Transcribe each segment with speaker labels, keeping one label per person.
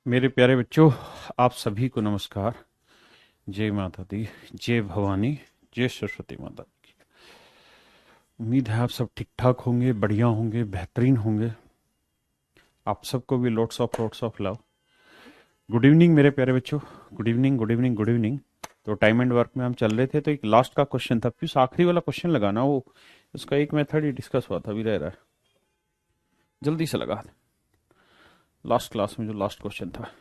Speaker 1: मेरे प्यारे बच्चों, आप सभी को नमस्कार। जय माता दी, जय भवानी, जय सरस्वती माता की। उम्मीद है आप सब ठीक ठाक होंगे, बढ़िया होंगे, बेहतरीन होंगे। आप सबको भी lots of love. Good evening मेरे प्यारे बच्चों। Good evening, good evening, good evening. तो टाइम एंड वर्क में हम चल रहे थे, तो एक लास्ट का क्वेश्चन था, फिर आखिरी वाला क्वेश्चन लगाना, वो उसका एक मेथड ही डिस्कस हुआ था, अभी रह रहा है। जल्दी से लगा। लास्ट क्लास में जो लास्ट क्वेश्चन था।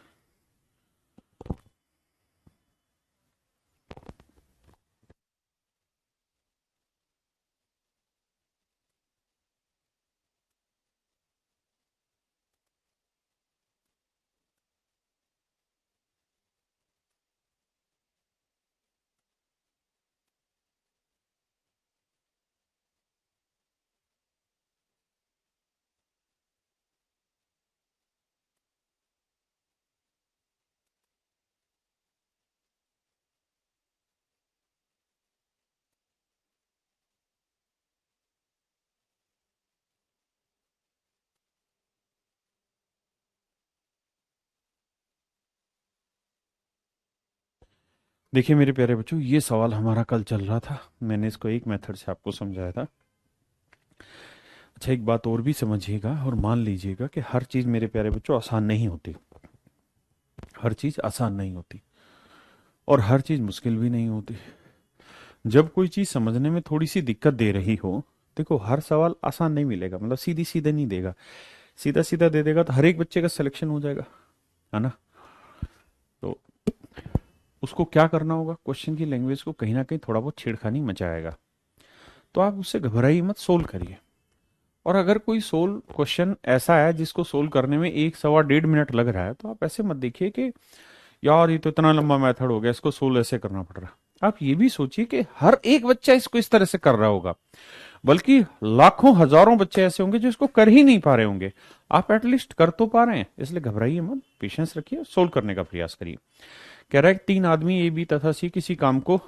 Speaker 1: देखिए मेरे प्यारे बच्चों, ये सवाल हमारा कल चल रहा था, मैंने इसको एक मेथड से आपको समझाया था। अच्छा, एक बात और भी समझिएगा और मान लीजिएगा कि हर चीज़ मेरे प्यारे बच्चों आसान नहीं होती। हर चीज़ आसान नहीं होती और हर चीज़ मुश्किल भी नहीं होती। जब कोई चीज़ समझने में थोड़ी सी दिक्कत दे रही हो, देखो हर सवाल आसान नहीं मिलेगा, मतलब सीधी सीधे नहीं देगा। सीधा सीधा दे देगा तो हर एक बच्चे का सिलेक्शन हो जाएगा, है ना। तो उसको क्या करना होगा, क्वेश्चन की लैंग्वेज को कहीं ना कहीं थोड़ा बहुत छेड़खानी मचाएगा। तो आप उससे घबराइए मत, सोल्व करिए। और अगर कोई सोल्व क्वेश्चन ऐसा है जिसको सोल्व करने में 1 सवा 1.5 मिनट लग रहा है, तो आप ऐसे मत देखिए कि यार ये तो इतना लंबा मेथड हो गया, इसको सोल्व ऐसे करना पड़ रहा है। आप ये भी सोचिए कि हर एक बच्चा इसको इस तरह से कर रहा होगा, बल्कि लाखों हजारों बच्चे ऐसे होंगे जो इसको कर ही नहीं पा रहे होंगे। आप एटलीस्ट कर तो पा रहे हैं, इसलिए घबराइए मत, पेशेंस रखिए, सोल्व करने का प्रयास करिए। कह रहा है 3 आदमी ए बी तथा सी किसी काम को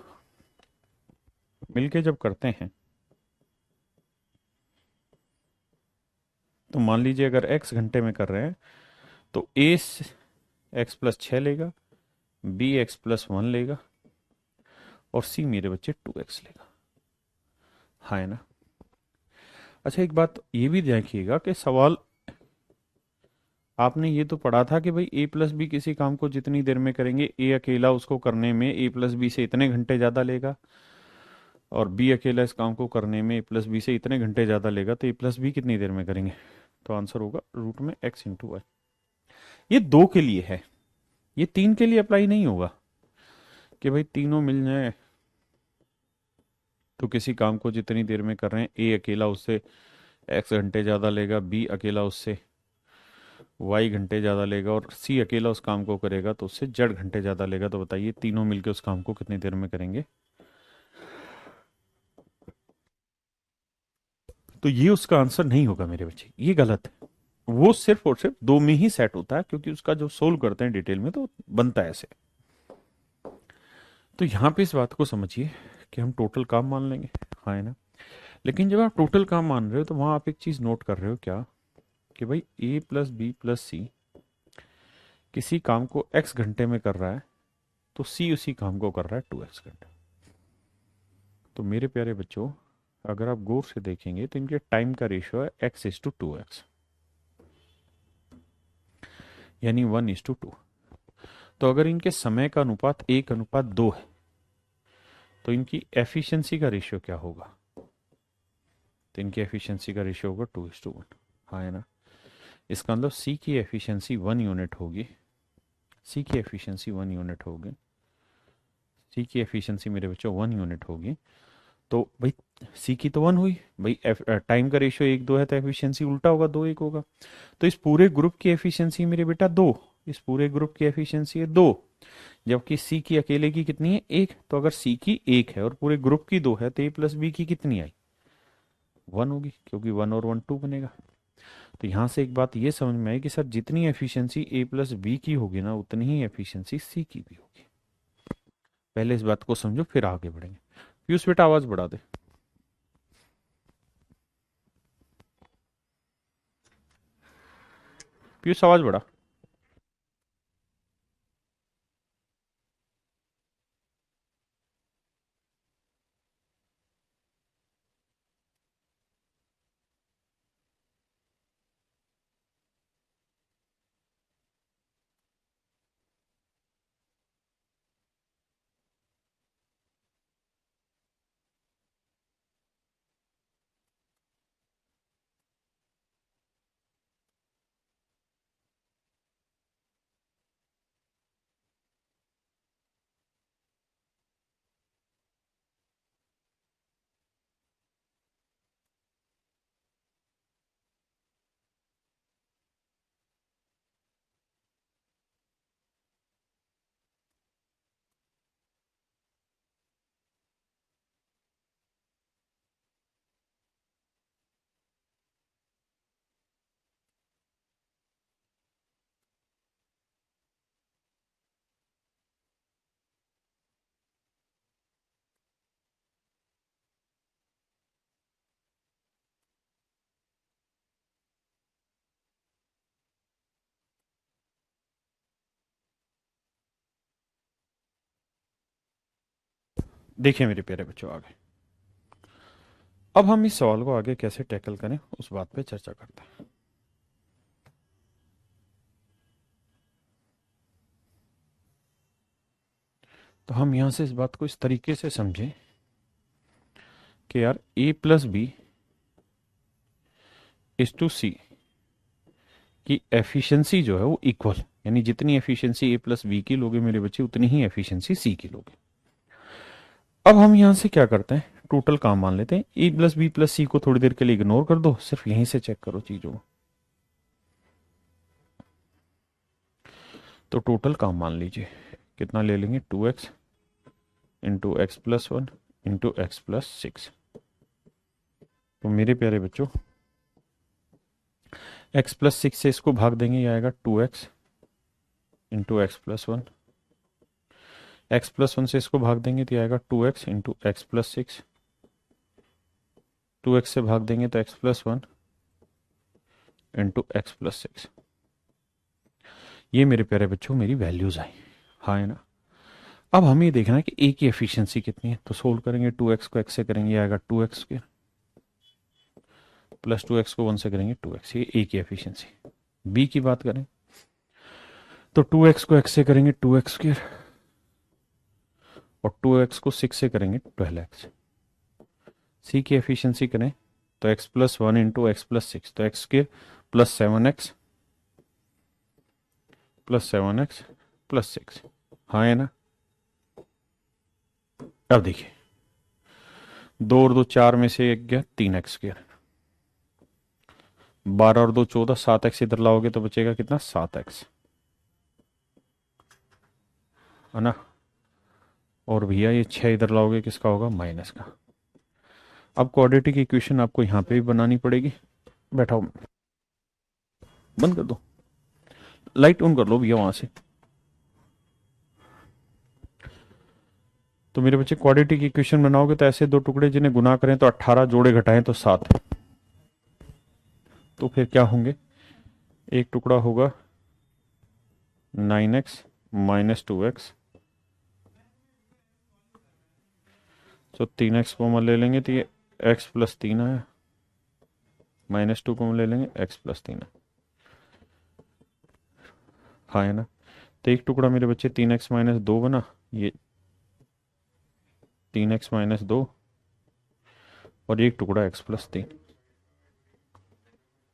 Speaker 1: मिलके जब करते हैं, तो मान लीजिए अगर एक्स घंटे में कर रहे हैं, तो ए एक्स+6 लेगा, बी x+1 लेगा और सी मेरे बच्चे 2x लेगा। हाँ है ना। अच्छा, एक बात ये भी देखिएगा कि सवाल आपने ये तो पढ़ा था कि भाई a+b किसी काम को जितनी देर में करेंगे, ए अकेला उसको करने में a+b से इतने घंटे ज़्यादा लेगा, और बी अकेला इस काम को करने में a+b से इतने घंटे ज़्यादा लेगा, तो a+b कितनी देर में करेंगे। तो आंसर होगा रूट में x×y। ये 2 के लिए है, ये 3 के लिए अप्लाई नहीं होगा कि भाई तीनों मिल जाए तो किसी काम को जितनी देर में कर रहे हैं, ए अकेला उससे एक्स घंटे ज़्यादा लेगा, बी अकेला उससे वाई घंटे ज़्यादा लेगा, और सी अकेला उस काम को करेगा तो उससे जेड घंटे ज़्यादा लेगा। तो बताइए तीनों मिलकर उस काम को कितनी देर में करेंगे। तो ये उसका आंसर नहीं होगा मेरे बच्चे, ये गलत है। वो सिर्फ और सिर्फ 2 में ही सेट होता है, क्योंकि उसका जो सोल्व करते हैं डिटेल में तो बनता है ऐसे। तो यहाँ पे इस बात को समझिए कि हम टोटल काम मान लेंगे, हाँ है ना। लेकिन जब आप टोटल काम मान रहे हो, तो वहां आप एक चीज नोट कर रहे हो क्या, कि भाई a+b+c किसी काम को x घंटे में कर रहा है, तो c उसी काम को कर रहा है 2x घंटे। तो मेरे प्यारे बच्चों, अगर आप गौर से देखेंगे तो इनके टाइम का रेशियो है x:2x, यानी 1:2। तो अगर इनके समय का अनुपात 1:2 है, तो इनकी एफिशिएंसी का रेशियो क्या होगा। तो इनकी एफिशिएंसी का रेशियो होगा 2:1। हाँ है ना। इसका मतलब सी की एफिशिएंसी 1 यूनिट होगी। सी की एफिशिएंसी 1 यूनिट होगी। सी की एफिशिएंसी मेरे बच्चों 1 यूनिट होगी। तो भाई सी की तो 1 हुई भाई, टाइम का रेशियो 1:2 है, तो एफिशिएंसी उल्टा होगा, 2:1 होगा। तो इस पूरे ग्रुप की एफिशिएंसी मेरे बेटा 2, इस पूरे ग्रुप की एफिशिएंसी है 2, जबकि सी की अकेले की कितनी है 1। तो अगर सी की 1 है और पूरे ग्रुप की 2 है, तो a+b की कितनी आई, 1 होगी, क्योंकि 1 और 1 2 बनेगा। तो यहां से एक बात ये समझ में आई कि सर जितनी एफिशिएंसी a+b की होगी ना, उतनी ही एफिशिएंसी सी की भी होगी। पहले इस बात को समझो, फिर आगे बढ़ेंगे। पीयूष बेटा आवाज बढ़ा दे। पीयूष आवाज बढ़ा। देखिए मेरे प्यारे बच्चों, आगे अब हम इस सवाल को आगे कैसे टैकल करें उस बात पे चर्चा करते हैं। तो हम यहां से इस बात को इस तरीके से समझें कि यार a plus B is two C की एफिशिएंसी जो है वो इक्वल, यानी जितनी एफिशिएंसी a प्लस बी की लोगे मेरे बच्चे, उतनी ही एफिशिएंसी सी की लोगे। अब हम यहां से क्या करते हैं, टोटल काम मान लेते हैं। ए प्लस बी प्लस सी को थोड़ी देर के लिए इग्नोर कर दो, सिर्फ यहीं से चेक करो चीजों को। तो टोटल काम मान लीजिए कितना ले लेंगे, 2x into x plus one into x plus six. तो मेरे प्यारे बच्चों, x प्लस सिक्स से इसको भाग देंगे, ये आएगा 2x into x plus one. X plus one से इसको भाग देंगे तो ये आएगा 2x into x plus six. 2x से भाग देंगे तो x plus one into x plus six. ये मेरे प्यारे बच्चों मेरी वैल्यूज आई, हाँ है ना। अब हमें ये देखना है कि a की एफिशिएंसी कितनी है। तो सोल्व करेंगे, 2x को x से करेंगे, ये आएगा 2x स्क्वायर, प्लस 2x को 1 से करेंगे 2x। ये a की एफिशिएंसी। b की बात करें तो 2x को x से करेंगे 2x स्क्वायर, और 2x को 6 से करेंगे 12x। c की एफिशिएंसी करें तो x plus one into x plus six, तो x square plus 7x plus 7x plus six, हाँ है ना। अब देखिए, दो और दो चार में से एक गया 3x स्क्वायर, 12 और दो 14, 7x इधर लाओगे तो बचेगा कितना, 7x, है ना। और भैया ये 6 इधर लाओगे किसका होगा, माइनस का। अब क्वाड्रेटिक इक्वेशन आपको यहां पे भी बनानी पड़ेगी। बैठाओ, बंद कर दो, लाइट ऑन कर लो भैया वहां से। तो मेरे बच्चे क्वाड्रेटिक इक्वेशन बनाओगे तो ऐसे दो टुकड़े जिन्हें गुना करें तो 18, जोड़े घटाएं तो 7, तो फिर क्या होंगे, एक टुकड़ा होगा 9x माइनस 2x, तो 3x को हम ले लेंगे तो ये x प्लस 3 है, माइनस 2 को हम ले लेंगे x प्लस 3 है, हाँ है ना। तो एक टुकड़ा मेरे बच्चे 3x माइनस 2 बना, ये 3x माइनस 2, और एक टुकड़ा x प्लस 3,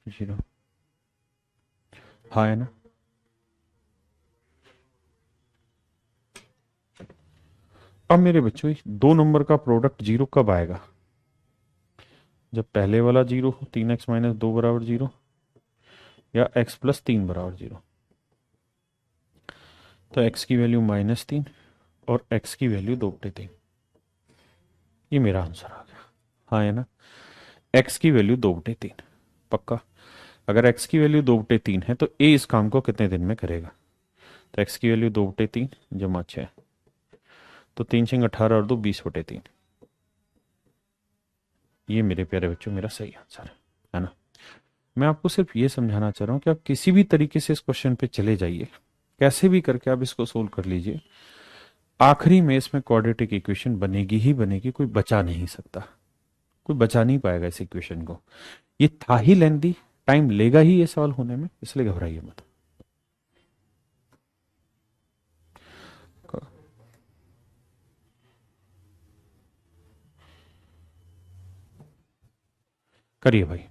Speaker 1: 0, हाँ है ना। अब मेरे बच्चों दो नंबर का प्रोडक्ट जीरो कब आएगा, जब पहले वाला जीरो हो, 3x माइनस 2 बराबर जीरो, या x प्लस 3 बराबर जीरो। तो x की वैल्यू -3 और x की वैल्यू 2/3, ये मेरा आंसर आ गया, हाँ है ना। x की वैल्यू 2/3 पक्का। अगर x की वैल्यू 2/3 है तो a इस काम को कितने दिन में करेगा। तो x की वैल्यू 2/3 जमा 6, तो 3×18 और 2 20/3। ये मेरे प्यारे बच्चों मेरा सही आंसर है ना। मैं आपको सिर्फ ये समझाना चाह रहा हूँ कि आप किसी भी तरीके से इस क्वेश्चन पे चले जाइए, कैसे भी करके आप इसको सोल्व कर लीजिए, आखिरी में इसमें क्वाड्रेटिक इक्वेशन बनेगी ही बनेगी, कोई बचा नहीं सकता, कोई बचा नहीं पाएगा इस इक्वेशन को। ये था ही लेंदी, टाइम लेगा ही ये सवाल होने में, इसलिए घबराइए मत। करिए भाई।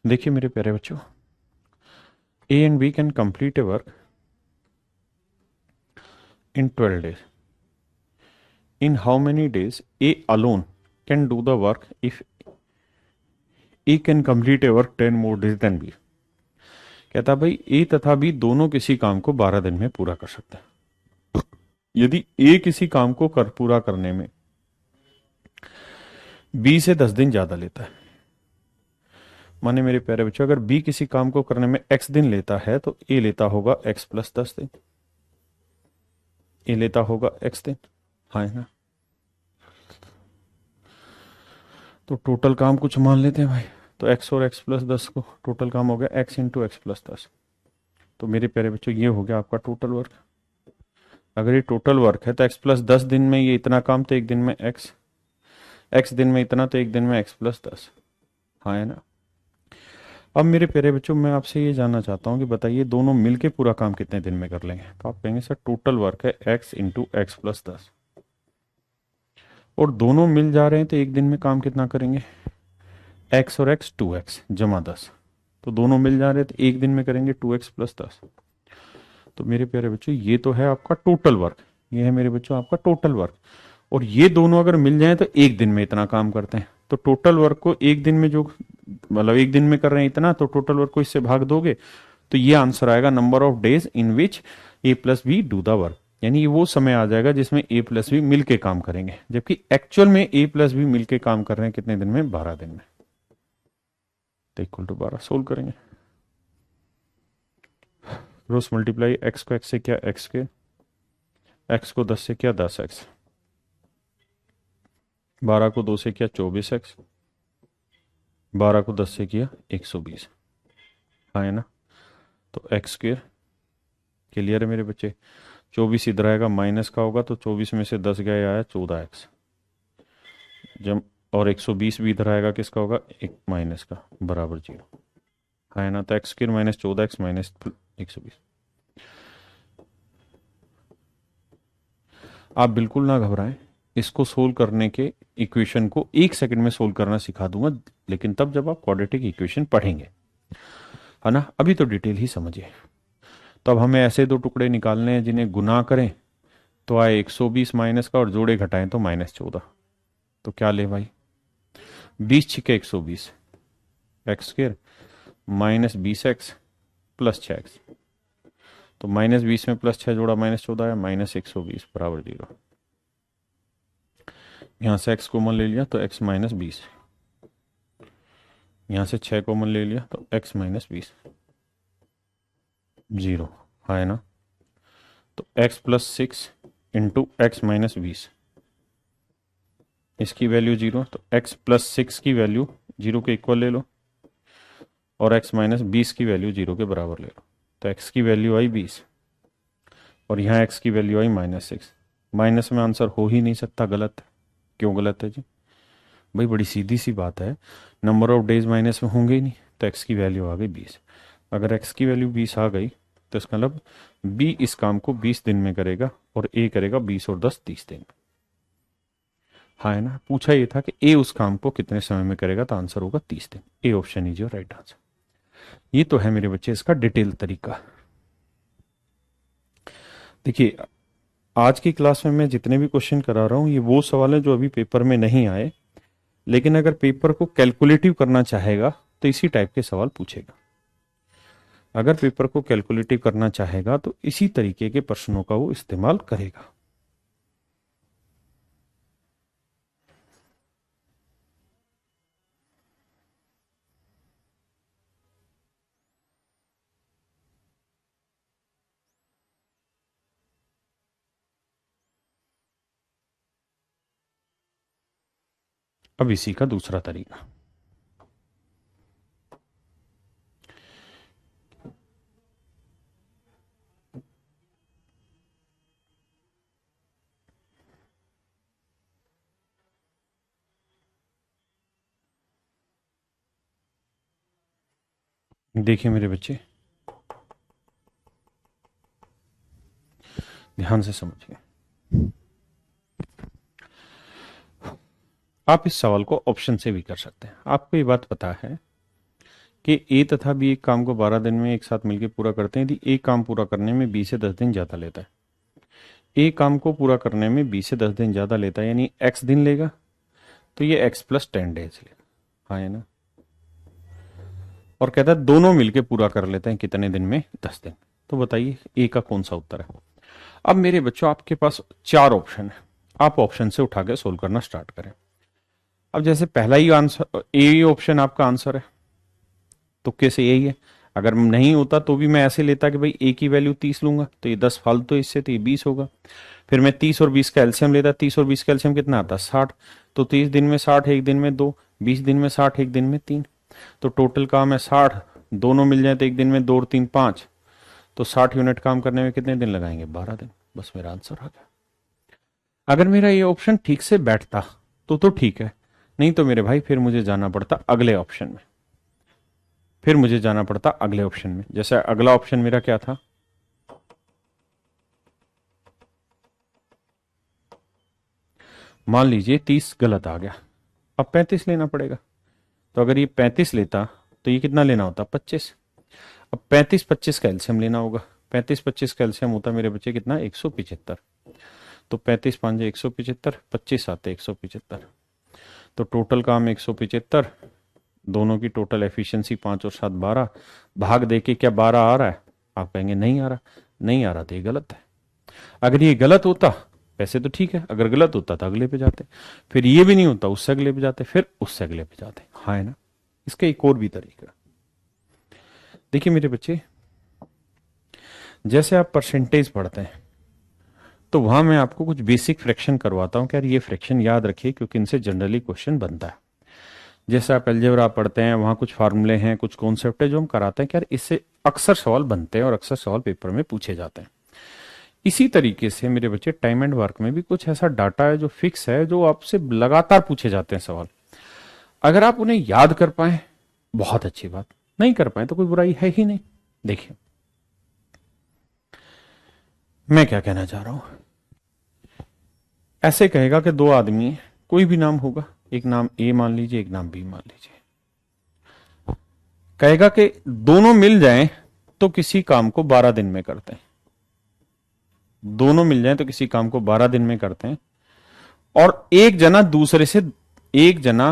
Speaker 1: देखिए मेरे प्यारे बच्चों, A and B can complete a work in 12 days. In how many days A alone can do the work if A can complete a work 10 more days than B? कहता भाई ए तथा बी दोनों किसी काम को 12 दिन में पूरा कर सकते हैं। यदि ए किसी काम को पूरा करने में बी से 10 दिन ज्यादा लेता है, माने मेरे प्यारे बच्चों अगर बी किसी काम को करने में एक्स दिन लेता है तो ए लेता होगा एक्स प्लस 10 दिन, ए लेता होगा एक्स दिन, हाँ है ना। तो टोटल काम कुछ मान लेते हैं भाई, तो x और x प्लस 10 को टोटल काम हो गया x इंटू एक्स प्लस 10। तो मेरे प्यारे बच्चों ये हो गया आपका टोटल वर्क। अगर ये टोटल वर्क है तो x प्लस 10 दिन में ये इतना काम, तो एक दिन में x दिन में इतना, तो एक दिन में x प्लस 10, हाँ है ना। अब मेरे प्यारे बच्चों मैं आपसे ये जानना चाहता हूँ कि बताइए दोनों मिलके पूरा काम कितने दिन में कर लेंगे? तो आप कहेंगे सर टोटल वर्क है x इंटू एक्स प्लस 10, और दोनों मिल जा रहे हैं तो एक दिन में काम कितना करेंगे? x और x 2x जमा 10, तो दोनों मिल जा रहे हैं तो एक दिन में करेंगे 2x प्लस 10। तो मेरे प्यारे बच्चों ये तो है आपका टोटल वर्क, ये है मेरे बच्चों आपका टोटल वर्क, और ये दोनों अगर मिल जाएं तो एक दिन में इतना काम करते हैं। तो टोटल वर्क को एक दिन में जो मतलब एक दिन में कर रहे हैं इतना, तो टोटल वर्क को इससे भाग दोगे तो ये आंसर आएगा number of days in which A plus B do the work, यानी ये वो समय आ जाएगा जिसमें ए प्लस बी मिलके काम करेंगे, जबकि एक्चुअल में ए प्लस बी मिलके काम कर रहे हैं कितने दिन में? 12 दिन में। तो इक्वल टू 12 सोल्व करेंगे, रोज मल्टीप्लाई एक्स को एक्स से किया एक्स के, एक्स को 10 से किया 10x, 12 को 2 से किया 24x, 12 को 10 से किया 120, हाँ है ना। तो एक्स स्क्वेयर क्लियर है मेरे बच्चे। 24 इधर आएगा माइनस का होगा, तो 24 में से 10 गए आया 14x, जब और 120 भी इधर आएगा किसका होगा? एक माइनस का, बराबर 0, हाँ है ना। तो x square minus 14x minus 120। आप बिल्कुल ना घबराएं, इसको सोल्व करने के इक्वेशन को 1 सेकंड में सोल्व करना सिखा दूंगा, लेकिन तब जब आप क्वाड्रेटिक इक्वेशन पढ़ेंगे, है ना। अभी तो डिटेल ही समझिए। तो अब हमें ऐसे दो टुकड़े निकालने हैं जिन्हें गुना करें तो आए 120 माइनस का, और जोड़े घटाएं तो -14। तो क्या ले भाई? 20 छिके 120, x square minus 20x plus 6x, तो -20 में प्लस 6 जोड़ा -14 आया, -120 बराबर 0। यहां से x कॉमन ले लिया तो x माइनस 20, यहां से 6 कॉमन ले लिया तो x माइनस 20, 0, है ना। तो x plus 6 into x minus 20, इसकी वैल्यू 0, तो x प्लस 6 की वैल्यू 0 के इक्वल ले लो, और x माइनस 20 की वैल्यू 0 के बराबर ले लो। तो x की वैल्यू आई 20, और यहाँ x की वैल्यू आई -6। माइनस में आंसर हो ही नहीं सकता, गलत है। क्यों गलत है जी? भाई बड़ी सीधी सी बात है, नंबर ऑफ डेज माइनस में होंगे ही नहीं, तो x की वैल्यू आ गई 20। अगर x की वैल्यू 20 आ गई तो इसका मतलब b इस काम को 20 दिन में करेगा, और a करेगा 20 और 10 30 दिन में, हाँ है ना। पूछा ये था कि a उस काम को कितने समय में करेगा, तो आंसर होगा 30 दिन। A option is your right answer. ये तो है मेरे बच्चे इसका डिटेल तरीका। देखिए आज की क्लास में मैं जितने भी क्वेश्चन करा रहा हूं ये वो सवाल है जो अभी पेपर में नहीं आए, लेकिन अगर पेपर को कैलकुलेटिव करना चाहेगा तो इसी टाइप के सवाल पूछेगा। अगर पेपर को कैलकुलेटिव करना चाहेगा तो इसी तरीके के प्रश्नों का वो इस्तेमाल करेगा। अब इसी का दूसरा तरीका, देखिए मेरे बच्चे ध्यान से समझिए। आप इस सवाल को ऑप्शन से भी कर सकते हैं। आपको ये बात पता है कि ए तथा बी एक काम को 12 दिन में एक साथ मिलकर पूरा करते हैं, यदि एक काम पूरा करने में बी से 10 दिन ज़्यादा लेता है। एक काम को पूरा करने में बी से 10 दिन ज़्यादा लेता है, यानी एक्स दिन लेगा, तो ये एक्स प्लस 10 डेज लेगा। हाँ है ना। और कहता है दोनों मिलके पूरा कर लेते हैं कितने दिन में, 10 दिन। तो बताइए ए का कौन सा उत्तर है। अब मेरे बच्चों आपके पास चार ऑप्शन है, आप ऑप्शन से उठा के सोल्व करना स्टार्ट करें। अब जैसे पहला ही आंसर ए ऑप्शन आपका आंसर है, तुक्के से यही है। अगर नहीं होता तो भी मैं ऐसे लेता कि भाई ए की वैल्यू 30 लूंगा, तो ये 10 फालतू, तो इससे तो ये 20 होगा। फिर मैं 30 और 20 का एलसीएम लेता, 30 और 20 का एलसीएम कितना आता, 60। तो 30 दिन में 60, एक दिन में 2, 20 दिन में 60, एक दिन में 3। तो टोटल काम है 60, दोनों मिल जाए तो एक दिन में 2 और 3 5। तो 60 यूनिट काम करने में कितने दिन लगाएंगे, 12 दिन। बस मेरा आंसर आ गया। अगर मेरा ये ऑप्शन ठीक से बैठता तो ठीक है, नहीं तो मेरे भाई फिर मुझे जाना पड़ता अगले ऑप्शन में, फिर मुझे जाना पड़ता अगले ऑप्शन में। जैसे अगला ऑप्शन मेरा क्या था, मान लीजिए 30 गलत आ गया, अब 35 लेना पड़ेगा। तो अगर ये 35 लेता तो ये कितना लेना होता, 25। अब 35 25 का एलसीएम लेना होगा, 35 25 का एलसीएम होता मेरे बच्चे कितना, 175। तो 35 5 175, 25 आते 175। तो टोटल काम 175, दोनों की टोटल एफिशिएंसी 5 और 7 12, भाग दे के क्या 12 आ रहा है, आप कहेंगे नहीं आ रहा। नहीं आ रहा तो ये गलत है। अगर ये गलत होता, वैसे तो ठीक है, अगर गलत होता तो अगले पे जाते, फिर ये भी नहीं होता उससे अगले पे जाते, फिर उससे अगले पे जाते। हाँ है ना। इसका एक और भी तरीका, देखिए मेरे बच्चे, जैसे आप परसेंटेज पढ़ते हैं तो वहां मैं आपको कुछ बेसिक फ्रैक्शन करवाता हूं कि यार ये फ्रैक्शन याद रखिए, क्योंकि इनसे जनरली क्वेश्चन बनता है। जैसे आप अलजेब्रा पढ़ते हैं, वहां कुछ फार्मूले हैं, कुछ कॉन्सेप्ट है जो हम कराते हैं कि यार इससे अक्सर सवाल बनते हैं और अक्सर सवाल पेपर में पूछे जाते हैं। इसी तरीके से मेरे बच्चे टाइम एंड वर्क में भी कुछ ऐसा डाटा है जो फिक्स है, जो आपसे लगातार पूछे जाते हैं सवाल। अगर आप उन्हें याद कर पाए बहुत अच्छी बात, नहीं कर पाए तो कोई बुराई है ही नहीं। देखिए मैं क्या कहना चाह रहा हूं, ऐसे कहेगा कि दो आदमी है, कोई भी नाम होगा, एक नाम ए मान लीजिए, एक नाम बी मान लीजिए। कहेगा कि दोनों मिल जाएं तो किसी काम को 12 दिन में करते हैं। दोनों मिल जाएं तो किसी काम को 12 दिन में करते हैं, और एक जना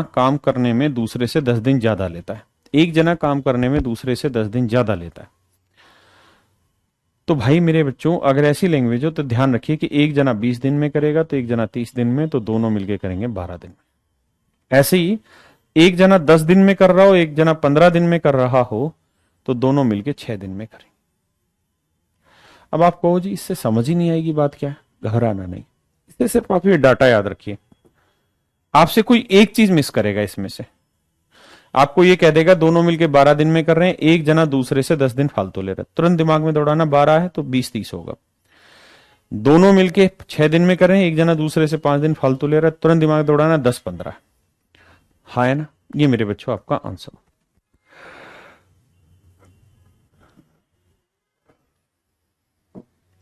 Speaker 1: काम करने में दूसरे से 10 दिन ज्यादा लेता है। एक जना काम करने में दूसरे से 10 दिन ज्यादा लेता है। तो भाई मेरे बच्चों, अगर ऐसी लैंग्वेज हो तो ध्यान रखिए कि एक जना 20 दिन में करेगा तो एक जना 30 दिन में, तो दोनों मिलकर करेंगे 12 दिन में। ऐसे ही एक जना 10 दिन में कर रहा हो, एक जना 15 दिन में कर रहा हो, तो दोनों मिलकर 6 दिन में करेंगे। अब आप कहो जी इससे समझ ही नहीं आएगी, बात क्या है, घबराना नहीं। इससे सिर्फ आप ये डाटा याद रखिए, आपसे कोई एक चीज मिस करेगा इसमें से। आपको ये कह देगा दोनों मिलके 12 दिन में कर रहे हैं, एक जना दूसरे से 10 दिन फालतू ले रहा है, तुरंत दिमाग में दौड़ाना, 12 है तो 20 30 होगा। दोनों मिलके 6 दिन में कर रहे हैं, एक जना दूसरे से 5 दिन फालतू ले रहा है, तुरंत दिमाग दौड़ाना, 10 15। हाँ है ना। ये मेरे बच्चों आपका आंसर।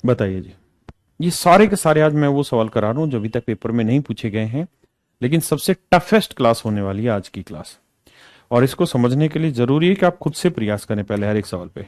Speaker 1: बताइए जी। ये सारे के सारे आज मैं वो सवाल करा रहा हूं जो अभी तक पेपर में नहीं पूछे गए हैं, लेकिन सबसे टफेस्ट क्लास होने वाली है आज की क्लास। और इसको समझने के लिए जरूरी है कि आप खुद से प्रयास करें पहले हर एक सवाल पे।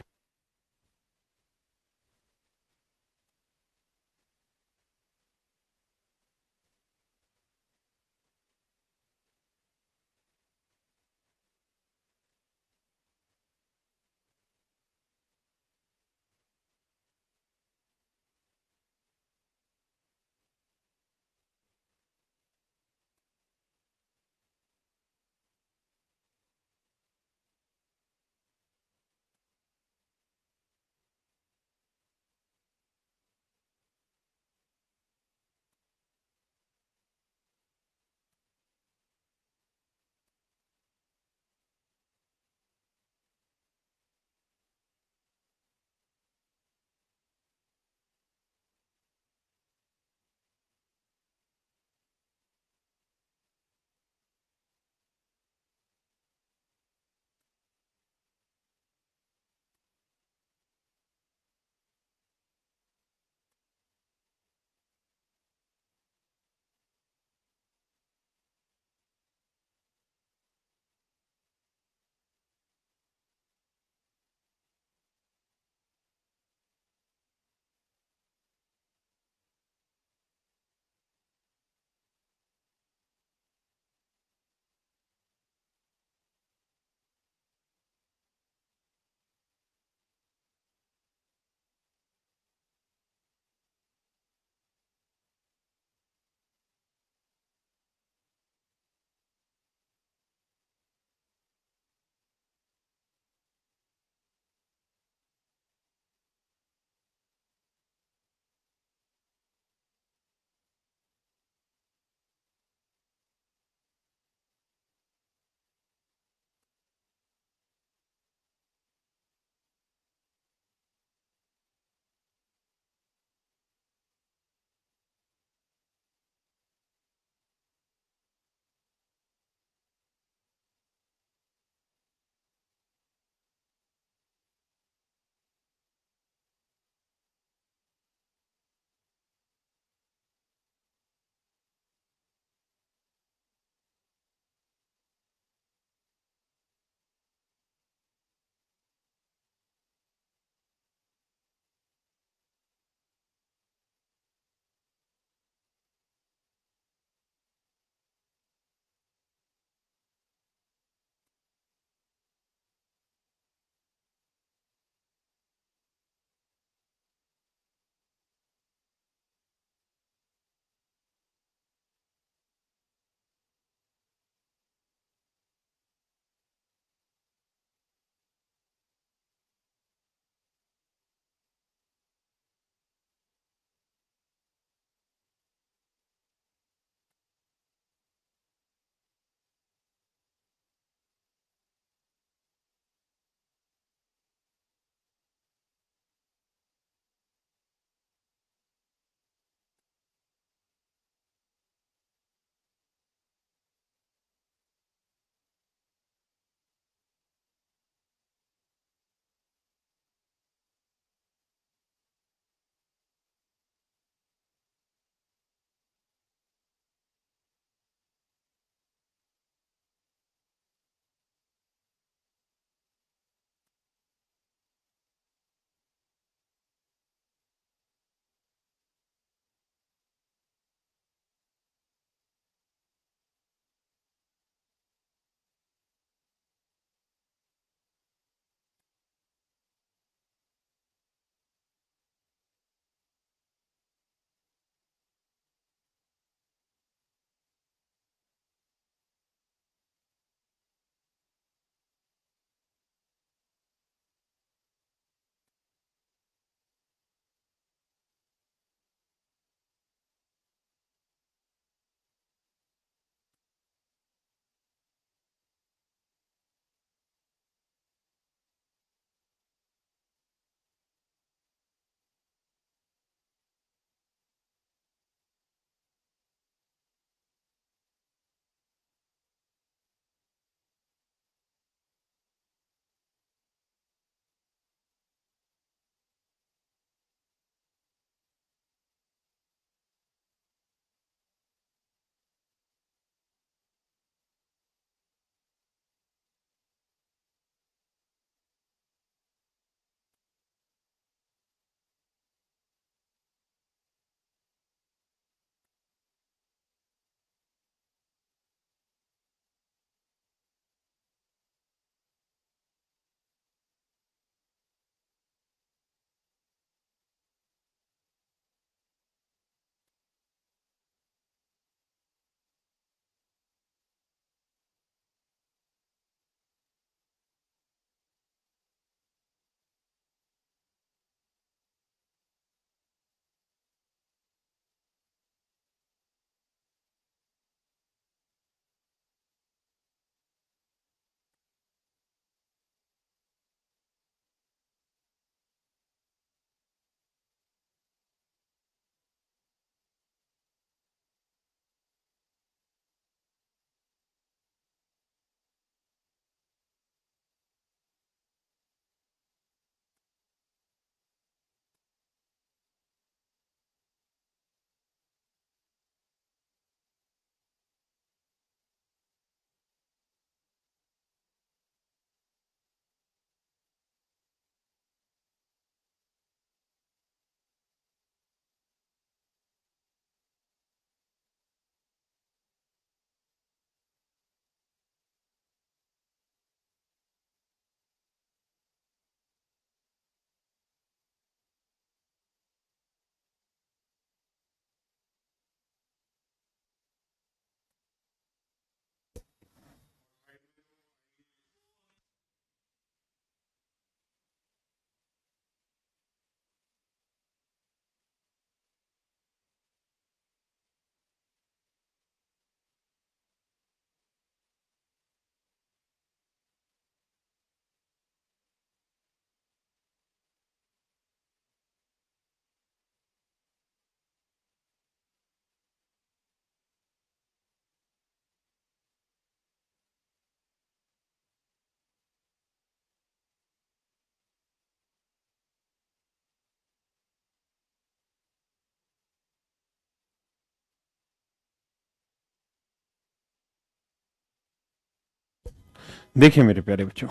Speaker 1: देखिए मेरे प्यारे बच्चों,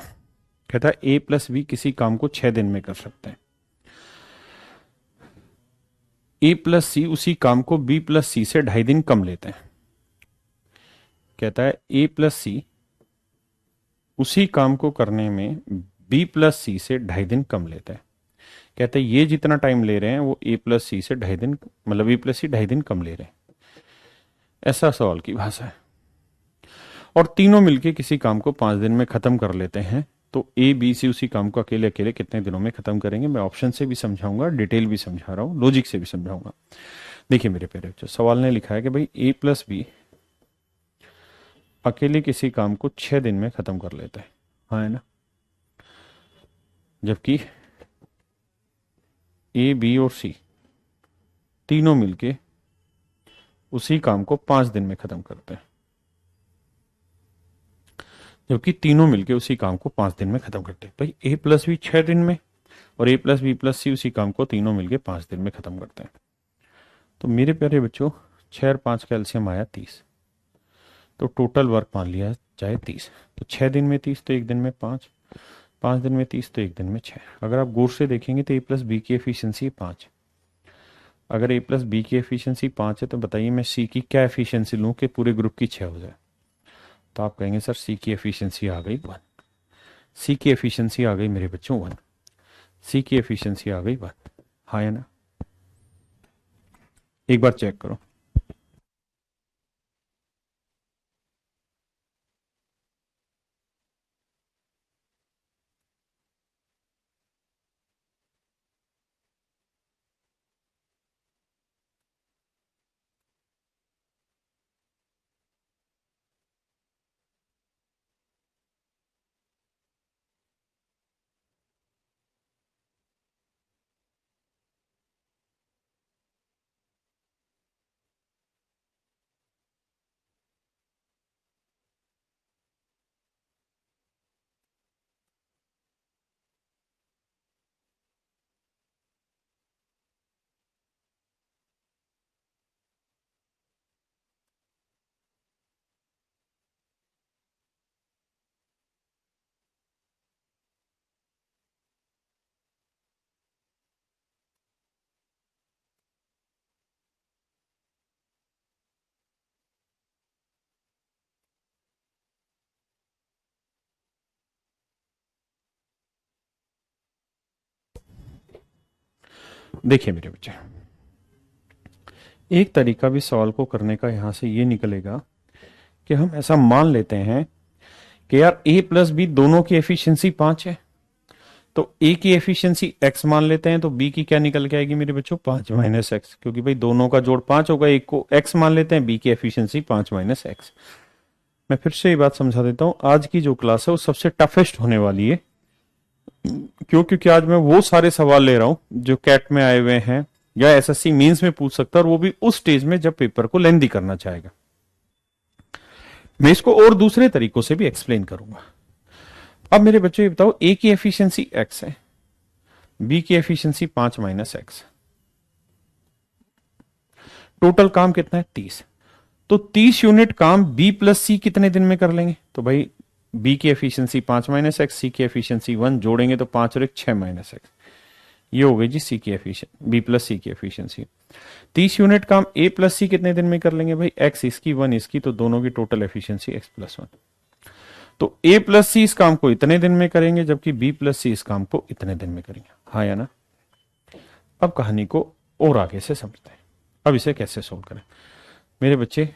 Speaker 1: कहता है ए प्लस बी किसी काम को 6 दिन में कर सकते हैं। ए प्लस सी उसी काम को बी प्लस सी से 2.5 दिन कम लेते हैं। कहता है ए प्लस सी उसी काम को करने में बी प्लस सी से 2.5 दिन कम लेता है। कहते हैं ये जितना टाइम ले रहे हैं वो ए प्लस सी से 2.5 दिन, मतलब ए प्लस सी 2.5 दिन कम ले रहे हैं। ऐसा सवाल की भाषा है। और तीनों मिलके किसी काम को 5 दिन में खत्म कर लेते हैं, तो ए बी सी उसी काम को अकेले अकेले कितने दिनों में खत्म करेंगे। मैं ऑप्शन से भी समझाऊंगा, डिटेल भी समझा रहा हूं, लॉजिक से भी समझाऊंगा। देखिए मेरे प्यारे बच्चों, सवाल ने लिखा है कि भाई ए प्लस बी अकेले किसी काम को 6 दिन में खत्म कर लेते हैं, हाँ है ना। जबकि ए बी और सी तीनों मिलके उसी काम को 5 दिन में खत्म करते हैं। जबकि तीनों मिलके उसी काम को 5 दिन में खत्म करते हैं। भाई ए प्लस बी 6 दिन में और ए प्लस बी प्लस सी उसी काम को तीनों मिलके 5 दिन में खत्म करते हैं। तो मेरे प्यारे बच्चों, 6 और 5 का एलसीएम आया 30, तो टोटल वर्क मान लिया जाए 30। तो 6 दिन में 30, तो 1 दिन में 5, 5 दिन में 30, तो 1 दिन में 6। अगर आप गौर से देखेंगे तो ए प्लस बी की एफिशिएंसी 5। अगर ए प्लस बी की एफिशिएंसी 5 है तो बताइए मैं सी की क्या एफिशिएंसी लूँ कि पूरे ग्रुप की 6 हो जाए। तो आप कहेंगे सर सी की एफिशिएंसी आ गई 1। सी की एफिशिएंसी आ गई मेरे बच्चों 1। सी की एफिशिएंसी आ गई 1, हाँ है ना। एक बार चेक करो। देखिए मेरे बच्चे, एक तरीका भी सवाल को करने का यहां से ये निकलेगा कि हम ऐसा मान लेते हैं कि यार ए प्लस बी दोनों की एफिशिएंसी 5 है, तो ए की एफिशिएंसी x मान लेते हैं, तो बी की क्या निकल के आएगी मेरे बच्चों 5 माइनस एक्स, क्योंकि भाई दोनों का जोड़ 5 होगा। एक को x मान लेते हैं, बी की एफिशिएंसी 5 माइनस एक्स। मैं फिर से ये बात समझा देता हूं, आज की जो क्लास है वो सबसे टफेस्ट होने वाली है। क्यों? क्योंकि आज मैं वो सारे सवाल ले रहा हूं जो कैट में आए हुए हैं या एसएससी मेंस में पूछ सकता है, और वो भी उस स्टेज में जब पेपर को लेंदी करना चाहेगा। मैं इसको और दूसरे तरीकों से भी एक्सप्लेन करूंगा। अब मेरे बच्चों ये बताओ, ए की एफिशिएंसी x है, बी की एफिशिएंसी 5 माइनस एक्स, टोटल काम कितना है 30। तो 30 यूनिट काम बी प्लस सी कितने दिन में कर लेंगे? तो भाई बी की एफिशिएंसी 5 माइनस एक्स, सी की एफिशिएंसी 1, जोड़ेंगे तो 5 और 1 6 माइनस एक्स। ये हो गई जी सी की एफिशिएंसी, बी प्लस सी की एफिशिएंसी। 30 यूनिट काम ए प्लस सी कितने दिन में कर लेंगे? भाई एक्स इसकी 1 इसकी, तो दोनों की टोटल एफिशिएंसी एक्स प्लस 1। तो ए प्लस सी इस काम को इतने दिन में करेंगे, जबकि बी प्लस सी इस काम को इतने दिन में करेंगे, हाँ या ना। अब कहानी को और आगे से समझते हैं। अब इसे कैसे सोल्व करें मेरे बच्चे?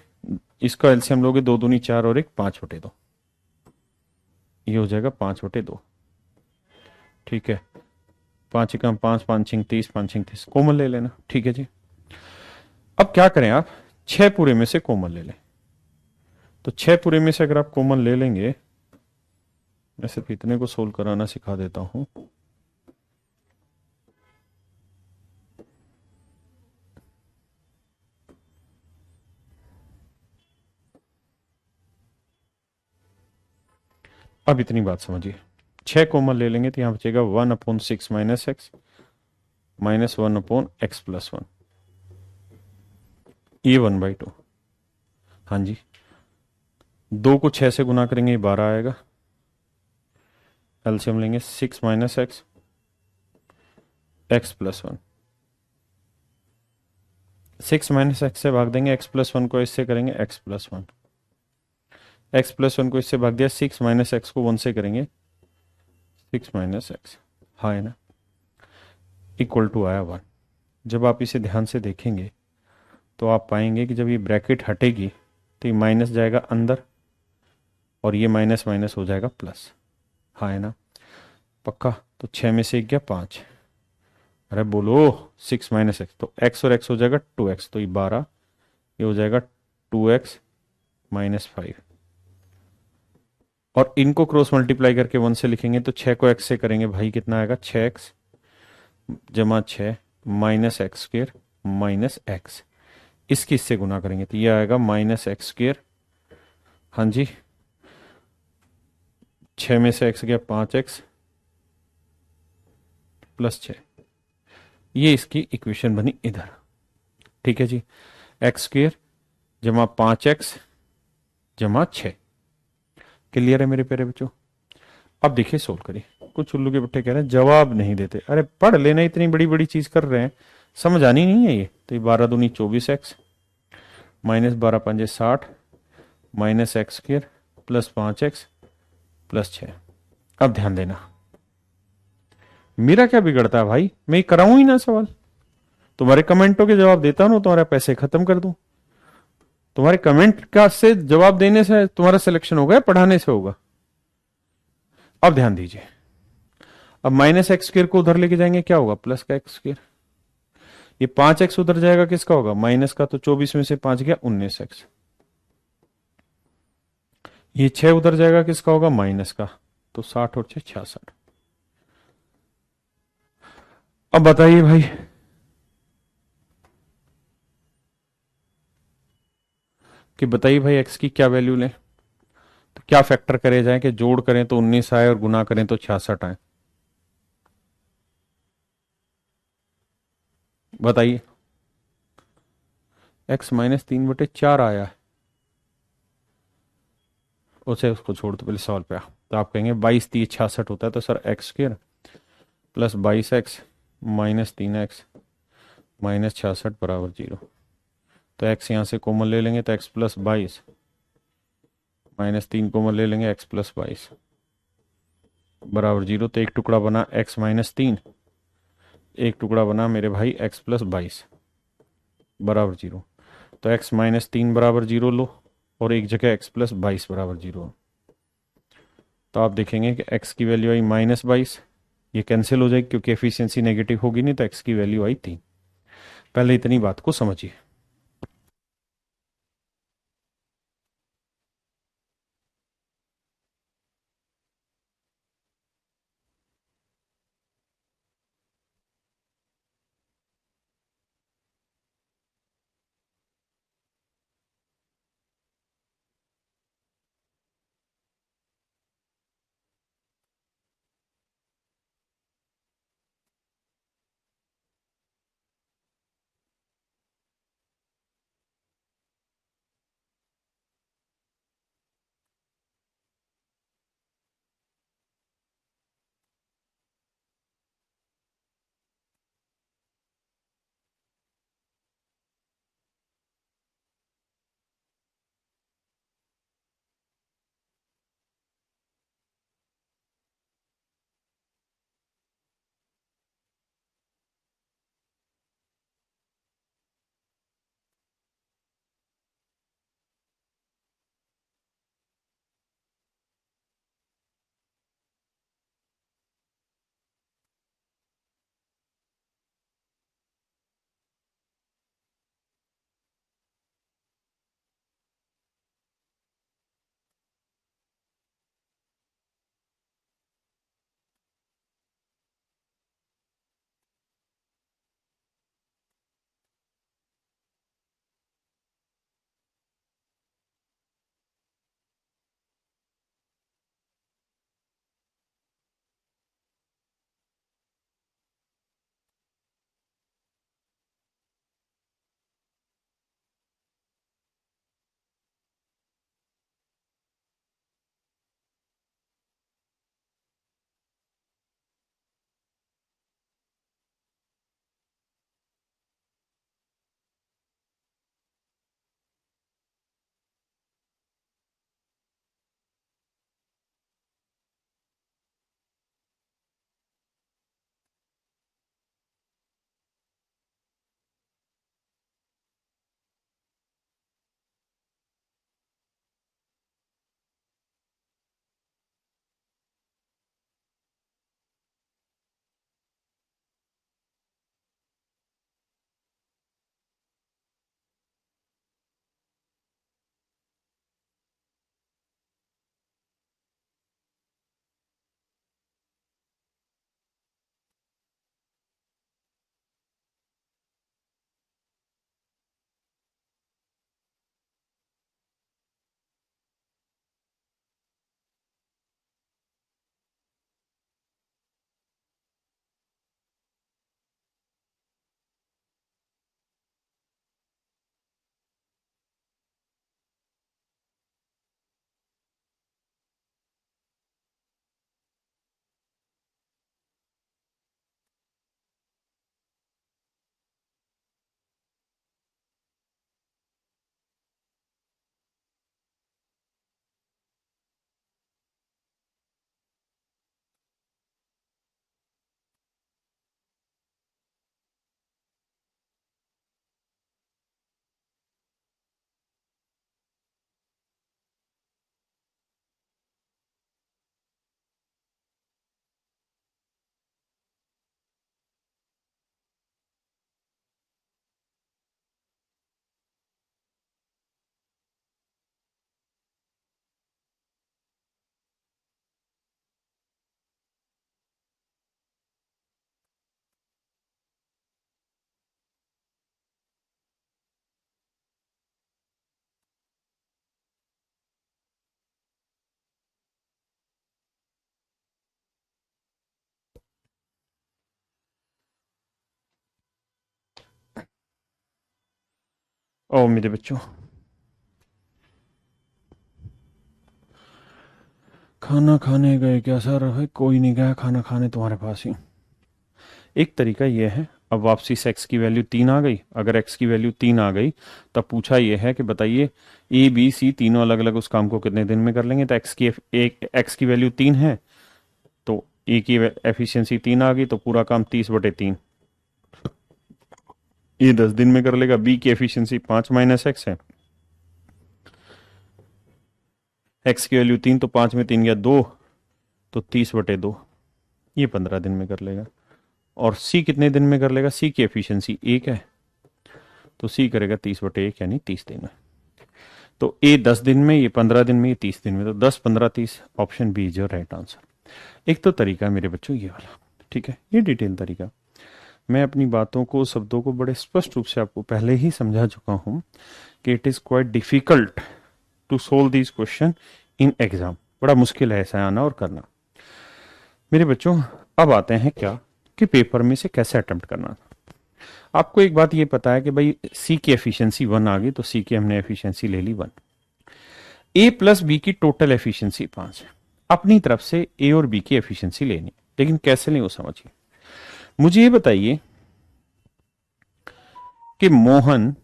Speaker 1: इसका एलसीएम लोगे, 2 दूनी 4 और 1 5/2, ये हो जाएगा 5/2। ठीक है, 5 एकम 5, 5 छिंग 30, 5 छिंग 30, कोमल ले लेना। ठीक है जी। अब क्या करें आप, 6 पूरे में से कोमल ले लें। तो 6 पूरे में से अगर आप कोमल ले लेंगे, मैं सिर्फ इतने को सोल्व कराना सिखा देता हूं। अब इतनी बात समझिए, 6 कोमल ले लेंगे तो यहां बचेगा 1/6 minus x minus 1/x plus 1, ये 1/2। हाँ जी, 2 को 6 से गुना करेंगे 12 आएगा, एलसीएम लेंगे 6 minus x, x plus one. 6 minus x से भाग देंगे, एक्स प्लस वन को इससे करेंगे x plus one. X plus one को इससे भाग दिया, 6 माइनस एक्स को वन से करेंगे 6 माइनस एक्स, हाँ है ना, इक्वल टू आया वन। जब आप इसे ध्यान से देखेंगे तो आप पाएंगे कि जब ये ब्रैकेट हटेगी तो ये माइनस जाएगा अंदर और ये माइनस माइनस हो जाएगा प्लस, हाँ है ना, पक्का। तो 6 में से 1 गया 5, अरे बोलो 6 माइनस एक्स, तो एक्स और एक्स हो जाएगा 2x, तो ये 12, ये हो जाएगा 2x माइनस 5। और इनको क्रॉस मल्टीप्लाई करके 1 से लिखेंगे तो 6 को x से करेंगे भाई, कितना आएगा 6x जमा 6 minus x square minus x, इसकी इससे गुना करेंगे तो ये आएगा माइनस एक्स स्क्र, हाँ जी, 6 में से x गया 5x प्लस 6, ये इसकी इक्वेशन बनी इधर। ठीक है जी, एक्स स्क्र जमा 5x जमा 6। क्लियर है मेरे प्यारे बच्चों? अब देखिए सोल्व करिए। कुछ उल्लू के बट्टे कह रहे हैं जवाब नहीं देते, अरे पढ़ लेना, इतनी बड़ी बड़ी चीज कर रहे हैं, समझ आनी नहीं है ये। तो ये 12 दूनी 24x माइनस 12 पंजे 60 minus x square plus 5x plus 6। अब ध्यान देना, मेरा क्या बिगड़ता है भाई, मैं कराऊं ही ना सवाल, तुम्हारे कमेंटों के जवाब देता हूं, तुम्हारे पैसे खत्म कर दूं। तुम्हारे कमेंट का से जवाब देने से तुम्हारा सिलेक्शन होगा या पढ़ाने से होगा? अब ध्यान दीजिए, अब माइनस एक्स स्क्र को उधर लेके जाएंगे, क्या होगा प्लस का एक्स स्क्र। ये 5x उधर जाएगा, किसका होगा माइनस का, तो 24 में से 5 गया 19x। ये 6 उधर जाएगा, किसका होगा माइनस का, तो 60 और 6 66। अब बताइए भाई, कि बताइए भाई एक्स की क्या वैल्यू लें, तो क्या फैक्टर करे जाए कि जोड़ करें तो 19 आए और गुना करें तो 66 आए, बताइए। एक्स माइनस 3/4 आया है, उसे उसको छोड़ दो, पहले सॉल्व पे आ। तो आप कहेंगे 22 3 66 होता है, तो sir x square plus 22x minus 3x minus 66 बराबर 0। तो x यहाँ से कॉमन ले लेंगे तो x प्लस 22 माइनस 3 कॉमन ले लेंगे x प्लस 22 बराबर 0। तो एक टुकड़ा बना x माइनस 3, एक टुकड़ा बना मेरे भाई x प्लस 22 बराबर 0। तो x माइनस 3 बराबर 0 लो और एक जगह x प्लस 22 बराबर 0। तो आप देखेंगे कि x की वैल्यू आई -22, ये कैंसिल हो जाएगी क्योंकि एफिशिएंसी नेगेटिव होगी नहीं, तो x की वैल्यू आई 3। पहले इतनी बात को समझिए। ओ मेरे बच्चों, खाना खाने गए क्या सर? है कोई नहीं गया खाना खाने, तुम्हारे पास ही। एक तरीका यह है, अब वापसी से एक्स की वैल्यू 3 आ गई। अगर एक्स की वैल्यू 3 आ गई तब पूछा यह है कि बताइए ए बी सी तीनों अलग अलग उस काम को कितने दिन में कर लेंगे। तो एक्स की वैल्यू 3 है, तो ए की एफिशिएंसी 3 आ गई, तो पूरा काम 30/3। ए 10 दिन में कर लेगा। बी की एफिशिएंसी 5 - एक्स है, एक्स की वैल्यू 3, तो 5 में 3 गया 2, तो 30/2, ये 15 दिन में कर लेगा। और सी कितने दिन में कर लेगा? सी की एफिशिएंसी 1 है, तो सी करेगा 30/1 यानी 30 दिन में। तो ए 10 दिन में, ये 15 दिन में, ये 30 दिन में, तो 10, 15, 30, option B is your right answer. एक तो तरीका है मेरे बच्चों ये वाला, ठीक है, ये डिटेल तरीका। मैं अपनी बातों को, शब्दों को बड़े स्पष्ट रूप से आपको पहले ही समझा चुका हूं कि it is quite difficult to solve this question in exam. बड़ा मुश्किल है ऐसा आना और करना। मेरे बच्चों, अब आते हैं क्या कि पेपर में से कैसे अटेम्प्ट करना। आपको एक बात ये पता है कि भाई सी की एफिशिएंसी 1 आ गई, तो सी की हमने एफिशिएंसी ले ली 1। ए प्लस बी की टोटल एफिशिएंसी 5 है। अपनी तरफ से ए और बी की एफिशिएंसी लेनी, लेकिन कैसे लें वो समझिए। मुझे ये बताइए कि मोहन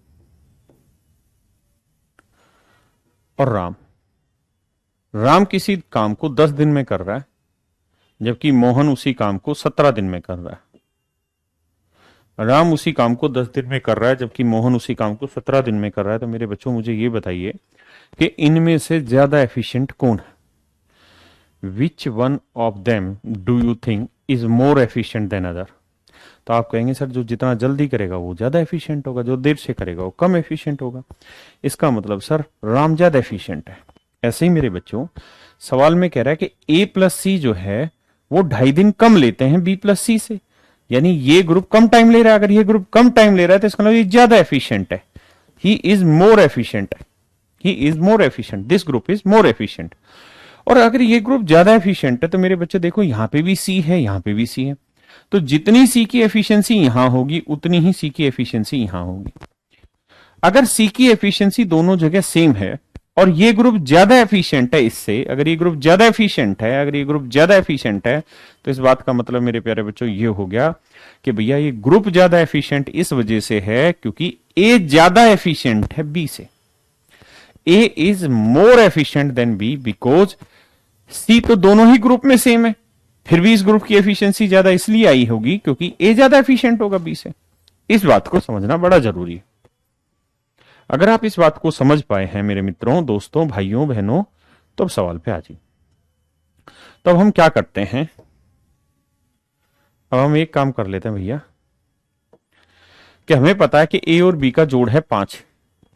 Speaker 1: और राम, राम किसी काम को 10 दिन में कर रहा है, जबकि मोहन उसी काम को 17 दिन में कर रहा है। राम उसी काम को 10 दिन में कर रहा है, जबकि मोहन उसी काम को 17 दिन में कर रहा है। तो मेरे बच्चों मुझे ये बताइए कि इनमें से ज्यादा एफिशिएंट कौन है? Which one of them do you think is more efficient then other? तो आप कहेंगे सर जो जितना जल्दी करेगा वो ज्यादा एफिशिएंट होगा, जो देर से करेगा वो कम एफिशिएंट होगा। इसका मतलब सर राम ज्यादा एफिशिएंट है। ऐसे ही मेरे बच्चों, सवाल में कह रहा है कि ए प्लस सी जो है वो 2.5 दिन कम लेते हैं बी प्लस सी से, यानी ये ग्रुप कम टाइम ले रहा है। अगर ये ग्रुप कम टाइम ले रहा है तो इसका मतलब ये ज्यादा एफिशिएंट है। He is more efficient, he is more efficient, this group is more efficient. और अगर ये ग्रुप ज्यादा एफिशिएंट है तो मेरे बच्चे देखो यहां पे भी सी है, यहां पे भी सी है, तो जितनी सी की एफिशिएंसी यहां होगी उतनी ही सी की एफिशिएंसी यहां होगी। अगर सी की एफिशिएंसी दोनों जगह सेम है और ये ग्रुप ज्यादा एफिशिएंट है इससे, अगर ये ग्रुप ज्यादा एफिशिएंट है, अगर ये ग्रुप ज्यादा एफिशिएंट है, तो इस बात का मतलब मेरे प्यारे बच्चों ये हो गया कि भैया ये ग्रुप ज्यादा एफिशिएंट इस वजह से है क्योंकि ए ज्यादा एफिशिएंट है बी से। A is more efficient than B because C तो दोनों ही ग्रुप में सेम है, फिर भी इस ग्रुप की एफिशिएंसी ज्यादा इसलिए आई होगी क्योंकि ए ज्यादा एफिशिएंट होगा बी से। इस बात को समझना बड़ा जरूरी है। अगर आप इस बात को समझ पाए हैं मेरे मित्रों, दोस्तों, भाइयों, बहनों, तो अब सवाल पे आ जाइए। तो अब हम क्या करते हैं, अब हम एक काम कर लेते हैं भैया कि हमें पता है कि ए और बी का जोड़ है 5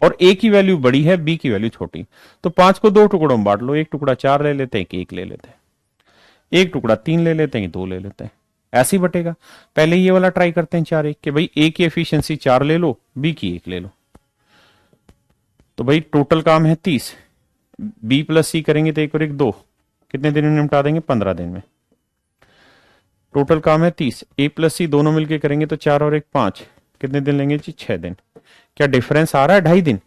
Speaker 1: और ए की वैल्यू बड़ी है, बी की वैल्यू छोटी। तो 5 को 2 टुकड़ों में बांट लो, एक टुकड़ा 4 ले लेते हैं, एक ले लेते हैं, एक टुकड़ा 3 ले लेते हैं, 2 ले लेते हैं। ऐसे ही बटेगा। पहले ये वाला ट्राई करते हैं 4 1 कि भाई ए की एफिशिएंसी 4 ले लो, बी की 1 ले लो। तो भाई टोटल काम है 30, बी प्लस सी करेंगे तो एक और एक 2, कितने दिन में निपटा देंगे? 15 दिन में। टोटल काम है 30, ए प्लस सी दोनों मिलके करेंगे तो 4 और एक 5, कितने दिन लेंगे जी? 6 दिन। क्या डिफरेंस आ रहा है 2.5 दिन?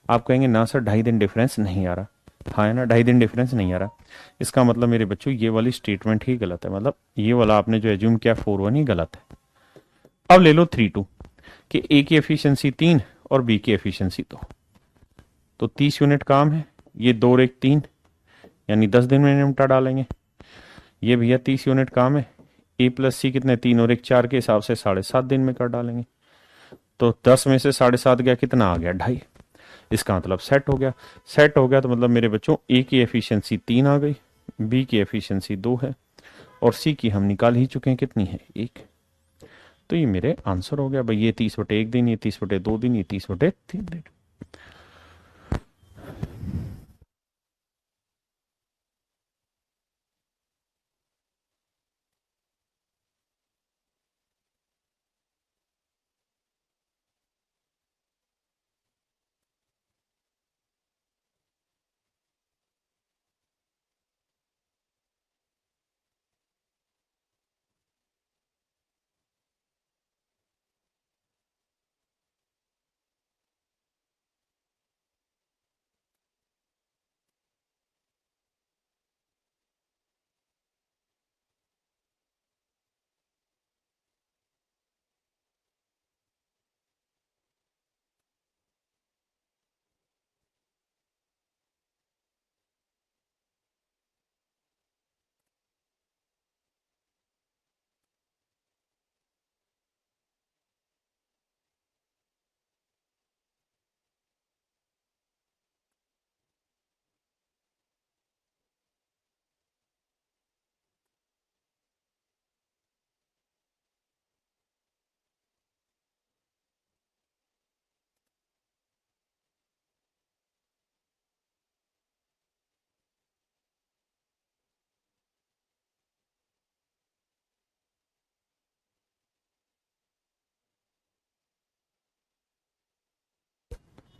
Speaker 1: आप कहेंगे ना सर 2.5 दिन डिफरेंस नहीं आ रहा। हाँ है ना, 2.5 दिन डिफरेंस नहीं आ रहा। इसका मतलब मेरे बच्चों ये वाली स्टेटमेंट ही गलत है, मतलब ये वाला आपने जो एज्यूम किया 4 1 ही गलत है। अब ले लो 3 2 कि ए की एफिशिएंसी 3 और बी की एफिशिएंसी 2, तो 30 यूनिट काम है, ये 2 और एक 3 यानी 10 दिन में निपटा डालेंगे। ये भैया 30 यूनिट काम है, ए प्लस सी कितने? 3 और एक 4 के हिसाब से 7.5 दिन में कर डालेंगे। तो 10 में से 7.5 गया, कितना आ गया? 2.5। इसका मतलब सेट हो गया। सेट हो गया तो मतलब मेरे बच्चों ए की एफिशिएंसी 3 आ गई, बी की एफिशिएंसी 2 है और सी की हम निकाल ही चुके हैं, कितनी है? 1। तो ये मेरे आंसर हो गया भाई, ये 30/1 दिन, ये 30/2 दिन, ये 30/3 दिन।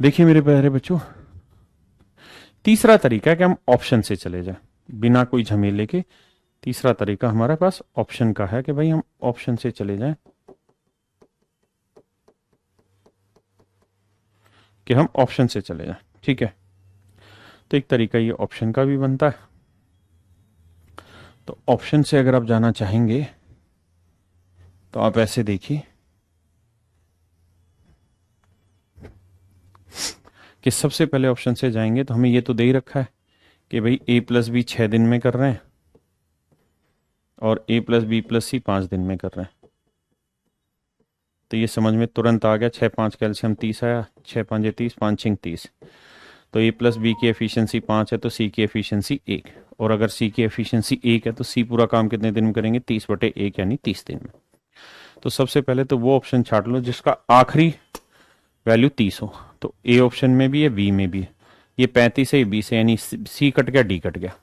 Speaker 1: देखिए मेरे प्यारे बच्चों, तीसरा तरीका है कि हम ऑप्शन से चले जाएं बिना कोई झमेले के। तीसरा तरीका हमारे पास ऑप्शन का है कि भाई हम ऑप्शन से चले जाएं, कि हम ऑप्शन से चले जाएं। ठीक है, तो एक तरीका ये ऑप्शन का भी बनता है। तो ऑप्शन से अगर आप जाना चाहेंगे तो आप ऐसे देखिए कि सबसे पहले ऑप्शन से जाएंगे तो हमें ये तो दे ही रखा है कि भाई ए प्लस बी 6 दिन में कर रहे हैं और ए प्लस बी प्लस सी 5 दिन में कर रहे हैं। तो ये समझ में तुरंत आ गया, 6 5 कैल्शियम 30 आया, 6 5 30, 5 6 30। तो ए प्लस बी की एफिशिएंसी 5 है तो सी की एफिशिएंसी 1, और अगर सी की एफिशिएंसी 1 है तो सी पूरा काम कितने दिन में करेंगे, 30/1 यानी 30 दिन में। तो सबसे पहले तो वो ऑप्शन छाट लो जिसका आखिरी वैल्यू 30 हो। तो ए ऑप्शन में भी है, बी में भी है। ये 35 है, ये 20 है, यानी सी कट गया, डी कट गया।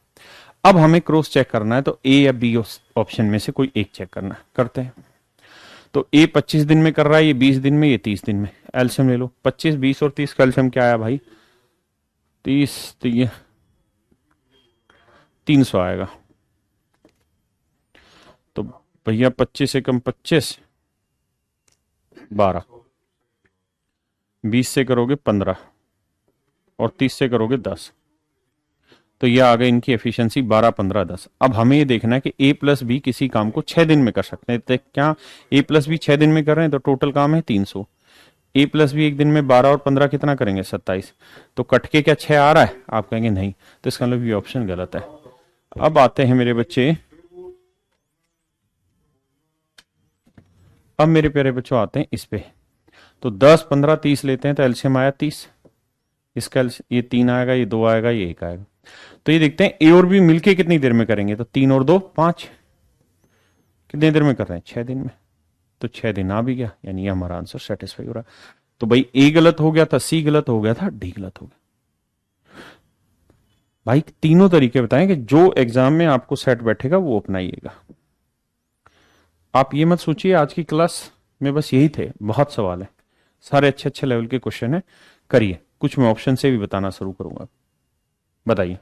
Speaker 1: अब हमें क्रॉस चेक करना है, तो ए या बी ऑप्शन में से कोई एक चेक करना है, करते हैं। तो ए 25 दिन में कर रहा है, ये 20 दिन में, ये 30 दिन में। एल्शियम ले लो, 25 20 और 30 का एल्शियम क्या आया भाई, 30। तो ये 300 आएगा। तो भैया 25 से कम 25 12, 20 से करोगे 15 और 30 से करोगे 10। तो ये आ गए इनकी एफिशिएंसी 12 15 10। अब हमें ये देखना है कि ए प्लस बी किसी काम को 6 दिन में कर सकते हैं। तो क्या ए प्लस बी 6 दिन में कर रहे हैं, तो टोटल काम है 300। ए प्लस बी एक दिन में 12 और 15 कितना करेंगे, 27। तो कट के क्या 6 आ रहा है, आप कहेंगे नहीं, तो इसका मतलब ये ऑप्शन गलत है। अब आते हैं मेरे बच्चे, अब मेरे प्यारे बच्चों आते हैं इस पे। तो 10 15 30 लेते हैं तो एल्शियम आया 30। इसका ये 3 आएगा, ये 2 आएगा, ये 1 आएगा। तो ये देखते हैं ए और बी मिलके कितनी देर में करेंगे, तो 3 और 2 5, कितनी देर में कर रहे हैं, 6 दिन में। तो 6 दिन आ भी गया, यानी ये हमारा आंसर सेटिस्फाई हो रहा है। तो भाई ए गलत हो गया था, सी गलत हो गया था, डी गलत हो गया। भाई तीनों तरीके बताएं कि जो एग्जाम में आपको सेट बैठेगा वो अपनाइएगा। आप ये मत सोचिए आज की क्लास में बस यही थे, बहुत सवाल है, सारे अच्छे अच्छे लेवल के क्वेश्चन है। करिए, कुछ मैं ऑप्शन से भी बताना शुरू करूंगा। बताइए।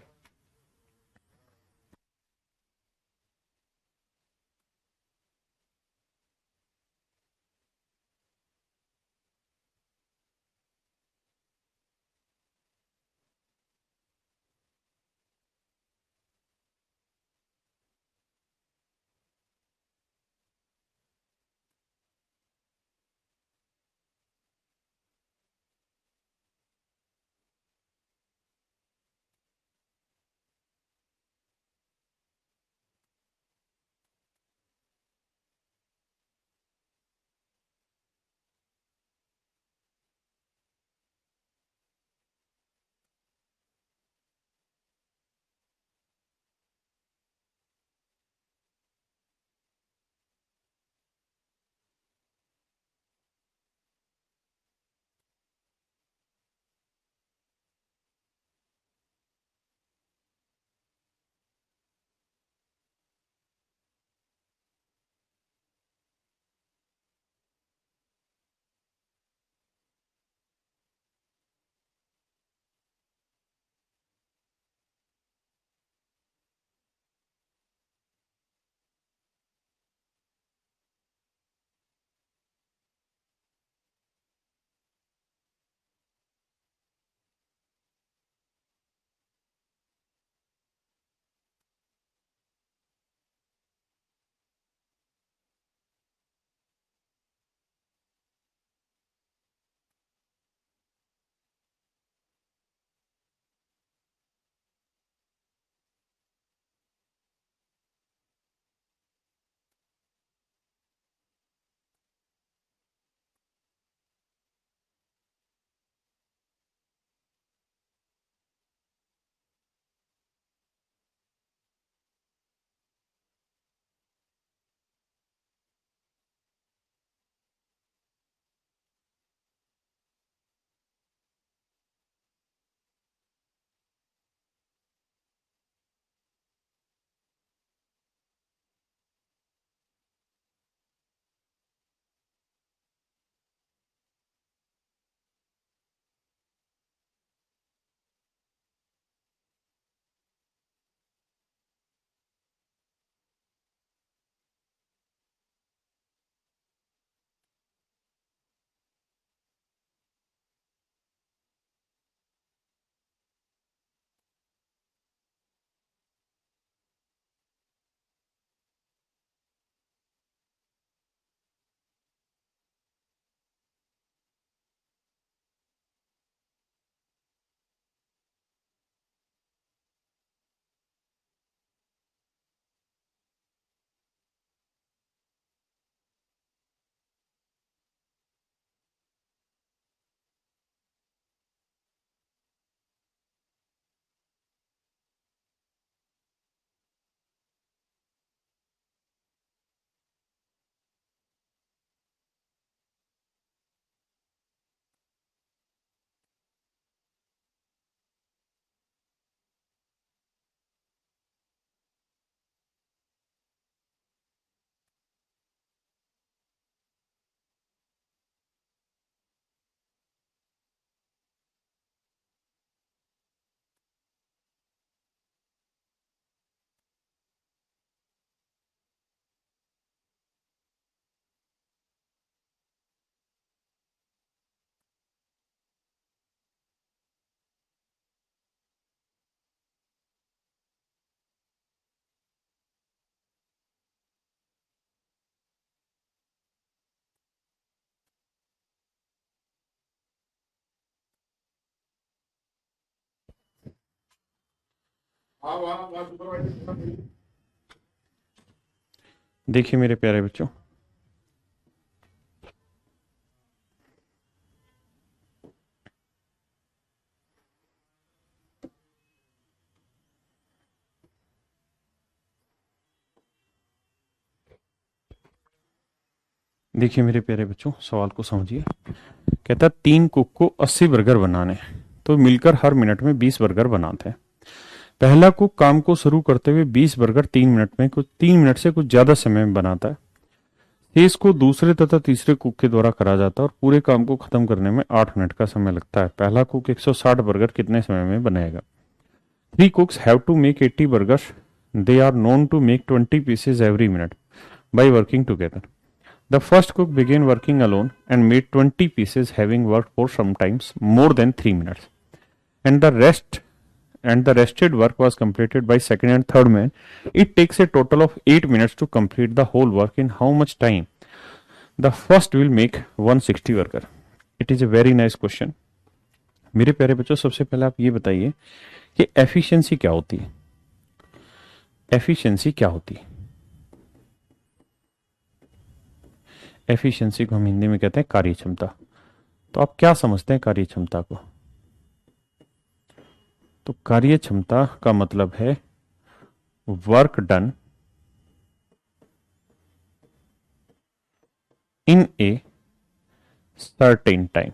Speaker 1: देखिए मेरे प्यारे बच्चों, देखिए मेरे प्यारे बच्चों, सवाल को समझिए। कहता 3 कुक को 80 बर्गर बनाने हैं, तो मिलकर हर मिनट में 20 बर्गर बनाते हैं। पहला कुक काम को शुरू करते हुए 20 बर्गर 3 मिनट से कुछ ज्यादा समय में बनाता है। शेष को दूसरे तथा तीसरे कुक के द्वारा करा जाता है और पूरे काम को खत्म करने में 8 मिनट का समय लगता है। पहला कुक 160 बर्गर कितने समय में बनाएगा? 3 cooks have to make 80 burgers. They are known to make 20 pieces every minute by working together. The first cook began working alone and made 20 pieces, having worked for sometimes more than 3 minutes. And the rested work was completed by second and third man. It takes a total of 8 minutes to complete the whole work. In how much time? The first will make 160 burger. It is a very nice question. मेरे प्यारे बच्चों, सबसे पहले आप ये बताइए कि efficiency क्या होती है? एफिशिएंसी क्या होती है? एफिशिएंसी को हम हिंदी में कहते हैं कार्य क्षमता। तो आप क्या समझते हैं कार्य क्षमता को? तो कार्य क्षमता का मतलब है work done in a certain time,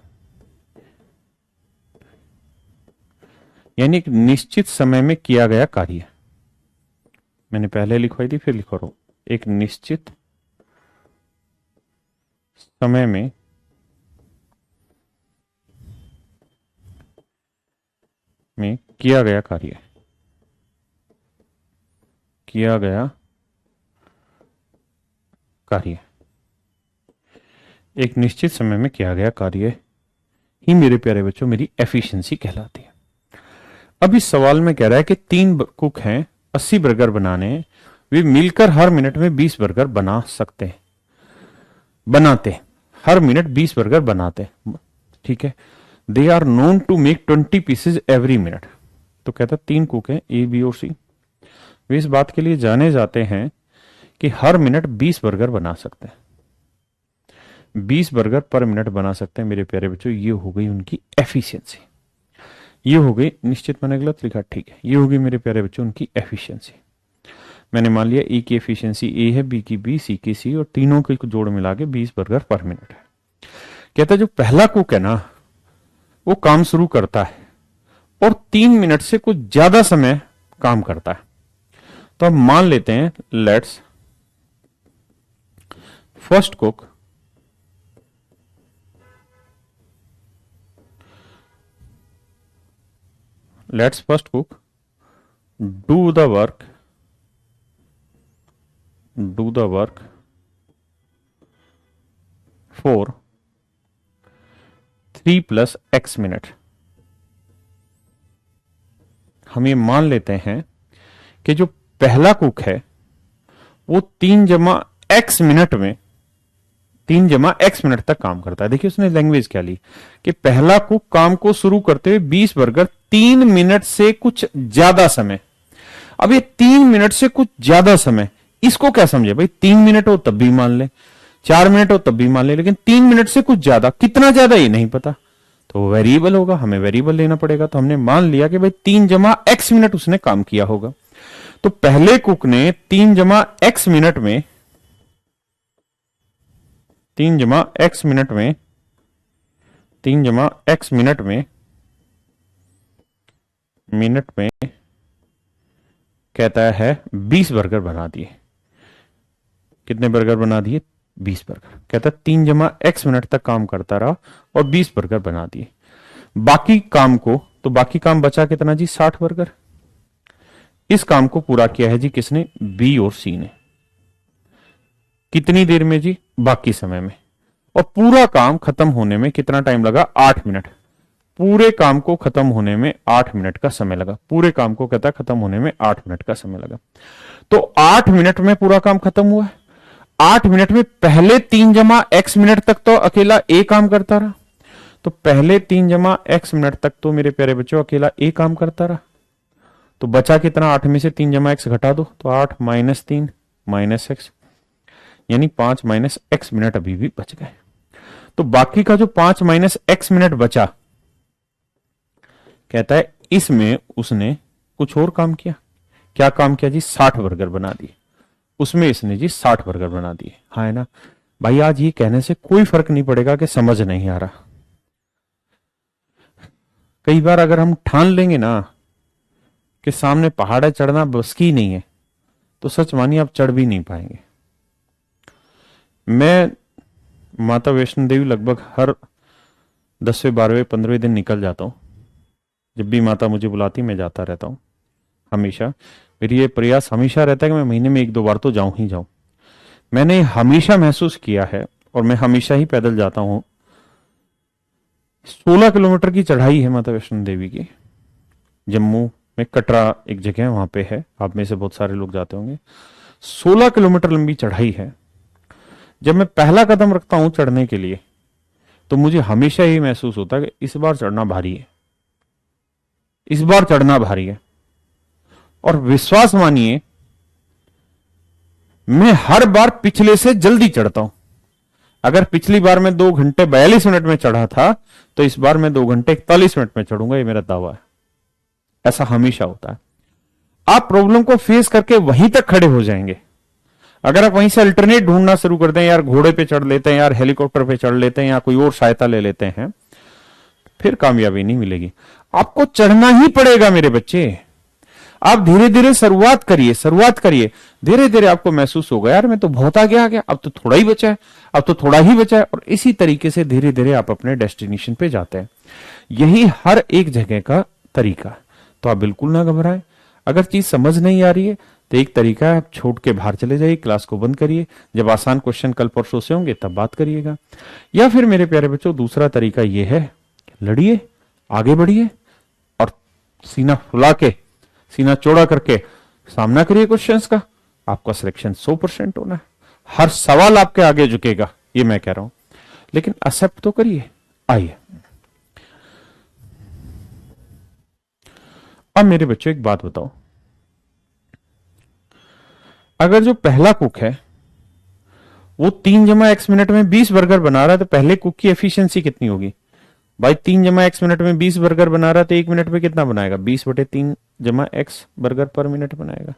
Speaker 1: यानी एक निश्चित समय में किया गया कार्य। मैंने पहले लिखवाई थी, फिर लिखवा रहा हूं। एक निश्चित समय में किया गया कार्य, किया गया कार्य, एक निश्चित समय में किया गया कार्य ही मेरे प्यारे बच्चों मेरी एफिशिएंसी कहलाती है। अब इस सवाल में कह रहा है कि 3 कुक हैं, 80 बर्गर बनाने हैं, वे मिलकर हर मिनट में 20 बर्गर बना सकते हैं, बनाते, हर मिनट 20 बर्गर बनाते। ठीक है। They are known to make 20 pieces every minute. तो कहता 3 कुक हैं, ए बी और सी, वे इस बात के लिए जाने जाते हैं कि हर मिनट 20 बर्गर बना सकते हैं, 20 बर्गर पर मिनट बना सकते हैं। मेरे प्यारे बच्चों, ये हो गई उनकी एफिशिएंसी। ये हो गई, निश्चित मैंने गलत लिखा, ठीक है, ये हो गई मेरे प्यारे बच्चों उनकी एफिशिएंसी। मैंने मान लिया ए की एफिशिएंसी ए है, बी की बी, सी की सी, और तीनों के जोड़ मिला के 20 बर्गर पर मिनट है। कहता है जो पहला कुक है ना, वो काम शुरू करता है और 3 मिनट से कुछ ज्यादा समय काम करता है। तो अब मान लेते हैं, let's first cook do the work for 3 + x minute. हम ये मान लेते हैं कि जो पहला कुक है वो 3 + x मिनट में 3 + x मिनट तक काम करता है। देखिए उसने लैंग्वेज क्या ली कि पहला कुक काम को शुरू करते हुए 20 बर्गर 3 मिनट से कुछ ज्यादा समय। अब ये 3 मिनट से कुछ ज्यादा समय, इसको क्या समझे भाई? 3 मिनट हो तब भी मान ले, 4 मिनट हो तब भी मान ले, लेकिन 3 मिनट से कुछ ज्यादा, कितना ज्यादा ये नहीं पता, तो वेरिएबल होगा, हमें वेरिएबल लेना पड़ेगा। तो हमने मान लिया कि भाई 3 + x मिनट उसने काम किया होगा। तो पहले कुक ने 3 + x मिनट में 3 + x मिनट में 3 + x मिनट में कहता है 20 बर्गर बना दिए। कितने बर्गर बना दिए? 20 बर्गर। कहता है 3 + x मिनट तक काम करता रहा और 20 बर्गर बना दिए। बाकी काम को, तो बाकी काम बचा कितना जी? 60 बर्गर। इस काम को पूरा किया है जी किसने? बी और सी ने। कितनी देर में जी? बाकी समय में। और पूरा काम खत्म होने में कितना टाइम लगा? 8 मिनट। पूरे काम को खत्म होने में 8 मिनट का समय लगा। पूरे काम को कहता खत्म होने में 8 मिनट का समय लगा। तो 8 मिनट में पूरा काम खत्म हुआ है। 8 मिनट में पहले 3 + x मिनट तक तो अकेला ए काम करता रहा। तो पहले 3 + x मिनट तक तो मेरे प्यारे बच्चों अकेला ए काम करता रहा। तो बचा कितना, 8 में से 3 जमा एक्स घटा दो तो 8 माइनस 3 माइनस एक्स, यानी 5 माइनस एक्स मिनट अभी भी बच गए। तो बाकी का जो 5 माइनस एक्स मिनट बचा, कहता है इसमें उसने कुछ और काम किया। क्या काम किया जी, 60 बर्गर बना दिए। उसमें इसने जी 60 बर्गर बना दिए। हाँ है ना भाई, आज ये कहने से कोई फर्क नहीं पड़ेगा कि समझ नहीं आ रहा। कई बार अगर हम ठान लेंगे ना कि सामने पहाड़ है, चढ़ना बस की नहीं है, तो सच मानिए आप चढ़ भी नहीं पाएंगे। मैं माता वैष्णो देवी लगभग हर 10वें 12वें 15वें दिन निकल जाता हूँ। जब भी माता मुझे बुलाती मैं जाता रहता हूँ हमेशा। मेरी ये प्रयास हमेशा रहता है कि मैं महीने में 1-2 बार तो जाऊं ही जाऊं। मैंने हमेशा महसूस किया है और मैं हमेशा ही पैदल जाता हूं। 16 किलोमीटर की चढ़ाई है माता वैष्णो देवी की। जम्मू में कटरा एक जगह वहां पे है, आप में से बहुत सारे लोग जाते होंगे। 16 किलोमीटर लंबी चढ़ाई है। जब मैं पहला कदम रखता हूं चढ़ने के लिए तो मुझे हमेशा ही महसूस होता है कि इस बार चढ़ना भारी है, इस बार चढ़ना भारी है। और विश्वास मानिए मैं हर बार पिछले से जल्दी चढ़ता हूं। अगर पिछली बार मैं 2 घंटे 42 मिनट में चढ़ा था तो इस बार मैं 2 घंटे 41 मिनट में चढ़ूंगा, ये मेरा दावा है। ऐसा हमेशा होता है। आप प्रॉब्लम को फेस करके वहीं तक खड़े हो जाएंगे। अगर आप वहीं से अल्टरनेट ढूंढना शुरू कर दें, यार घोड़े पे चढ़ लेते हैं, यार हेलीकॉप्टर पे चढ़ लेते हैं, या कोई और सहायता ले लेते हैं, फिर कामयाबी नहीं मिलेगी। आपको चढ़ना ही पड़ेगा मेरे बच्चे। आप धीरे धीरे शुरुआत करिए, शुरुआत करिए। धीरे धीरे आपको महसूस होगा यार मैं तो बहुत आगे आ गया, अब तो थोड़ा ही बचा है, अब तो थोड़ा ही बचा है। और इसी तरीके से धीरे धीरे आप अपने डेस्टिनेशन पे जाते हैं। यही हर एक जगह का तरीका। तो आप बिल्कुल ना घबराएं। अगर चीज समझ नहीं आ रही है तो एक तरीका है, आप छोड़ के बाहर चले जाइए, क्लास को बंद करिए। जब आसान क्वेश्चन कल परसों से होंगे तब बात करिएगा। या फिर मेरे प्यारे बच्चों दूसरा तरीका यह है, लड़िए, आगे बढ़िए और सीना फुला के, सीना चौड़ा करके सामना करिए क्वेश्चंस का। आपका सिलेक्शन 100% होना है। हर सवाल आपके आगे झुकेगा, ये मैं कह रहा हूं, लेकिन एक्सेप्ट तो करिए। आइए अब मेरे बच्चों एक बात बताओ, अगर जो पहला कुक है वो 3 जमा एक्स मिनट में 20 बर्गर बना रहा है तो पहले कुक की एफिशिएंसी कितनी होगी भाई? 3 जमा एक्स मिनट में 20 बर्गर बना रहा है तो 1 मिनट में कितना बनाएगा? 20/3 जमा एक्स बर्गर पर मिनट बनाएगा।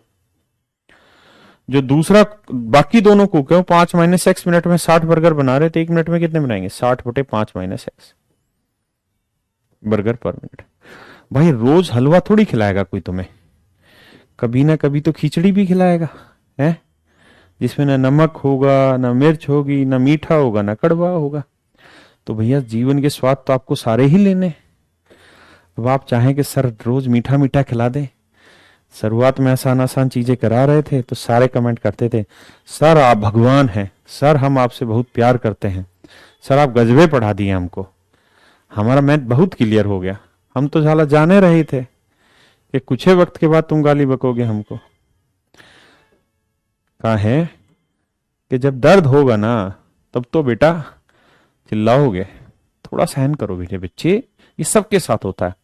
Speaker 1: जो दूसरा, बाकी दोनों कुक है वो 5 माइनस एक्स मिनट में 60 बर्गर बना रहे तो 1 मिनट में कितने बनाएंगे? 60/5 माइनस एक्स बर्गर पर मिनट। भाई रोज हलवा थोड़ी खिलाएगा कोई तुम्हें, कभी ना कभी तो खिचड़ी भी खिलाएगा है, जिसमें ना नमक होगा, ना मिर्च होगी, ना मीठा होगा, ना कड़वा होगा। तो भैया जीवन के स्वाद तो आपको सारे ही लेने। अब आप चाहें कि सर रोज मीठा मीठा खिला दें। शुरुआत में आसान आसान चीजें करा रहे थे तो सारे कमेंट करते थे, सर आप भगवान हैं, सर हम आपसे बहुत प्यार करते हैं, सर आप गजबे पढ़ा दिए हमको, हमारा मैथ बहुत क्लियर हो गया। हम तो साला जाने रहे थे कि कुछ ही वक्त के बाद तुम गाली बकोगे हमको। कहा है कि जब दर्द होगा ना तब तो बेटा चिल्लाओगे, थोड़ा सहन करो बेटे बच्चे, ये सबके साथ होता है।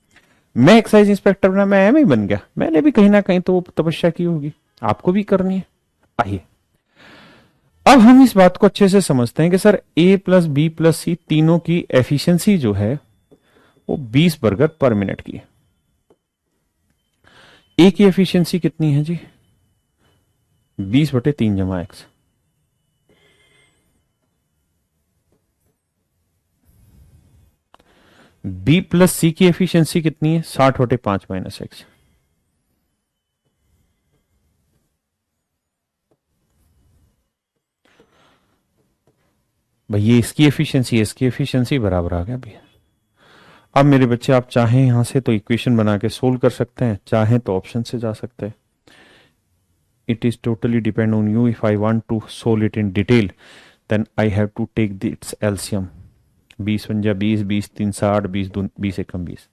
Speaker 1: मैं एक्साइज इंस्पेक्टर बना, मैं एम ही बन गया, मैंने भी कहीं ना कहीं तो तपस्या की होगी, आपको भी करनी है। आइए अब हम इस बात को अच्छे से समझते हैं कि सर ए प्लस बी प्लस सी तीनों की एफिशिएंसी जो है वो 20 बर्गर पर मिनट की है। ए की एफिशिएंसी कितनी है जी? 20/3 जमा एक्स। बी प्लस सी की एफिशिएंसी कितनी है? 60/5 माइनस एक्स। भाई ये इसकी एफिशिएंसी, इसकी एफिशिएंसी बराबर आ गया भैया। अब मेरे बच्चे आप चाहें यहां से तो इक्वेशन बना के सोल्व कर सकते हैं, चाहें तो ऑप्शन से जा सकते हैं। It is totally depend on you. If I want to solve it in detail then I have to take its LCM. 20×20 20×3 60 20×2 20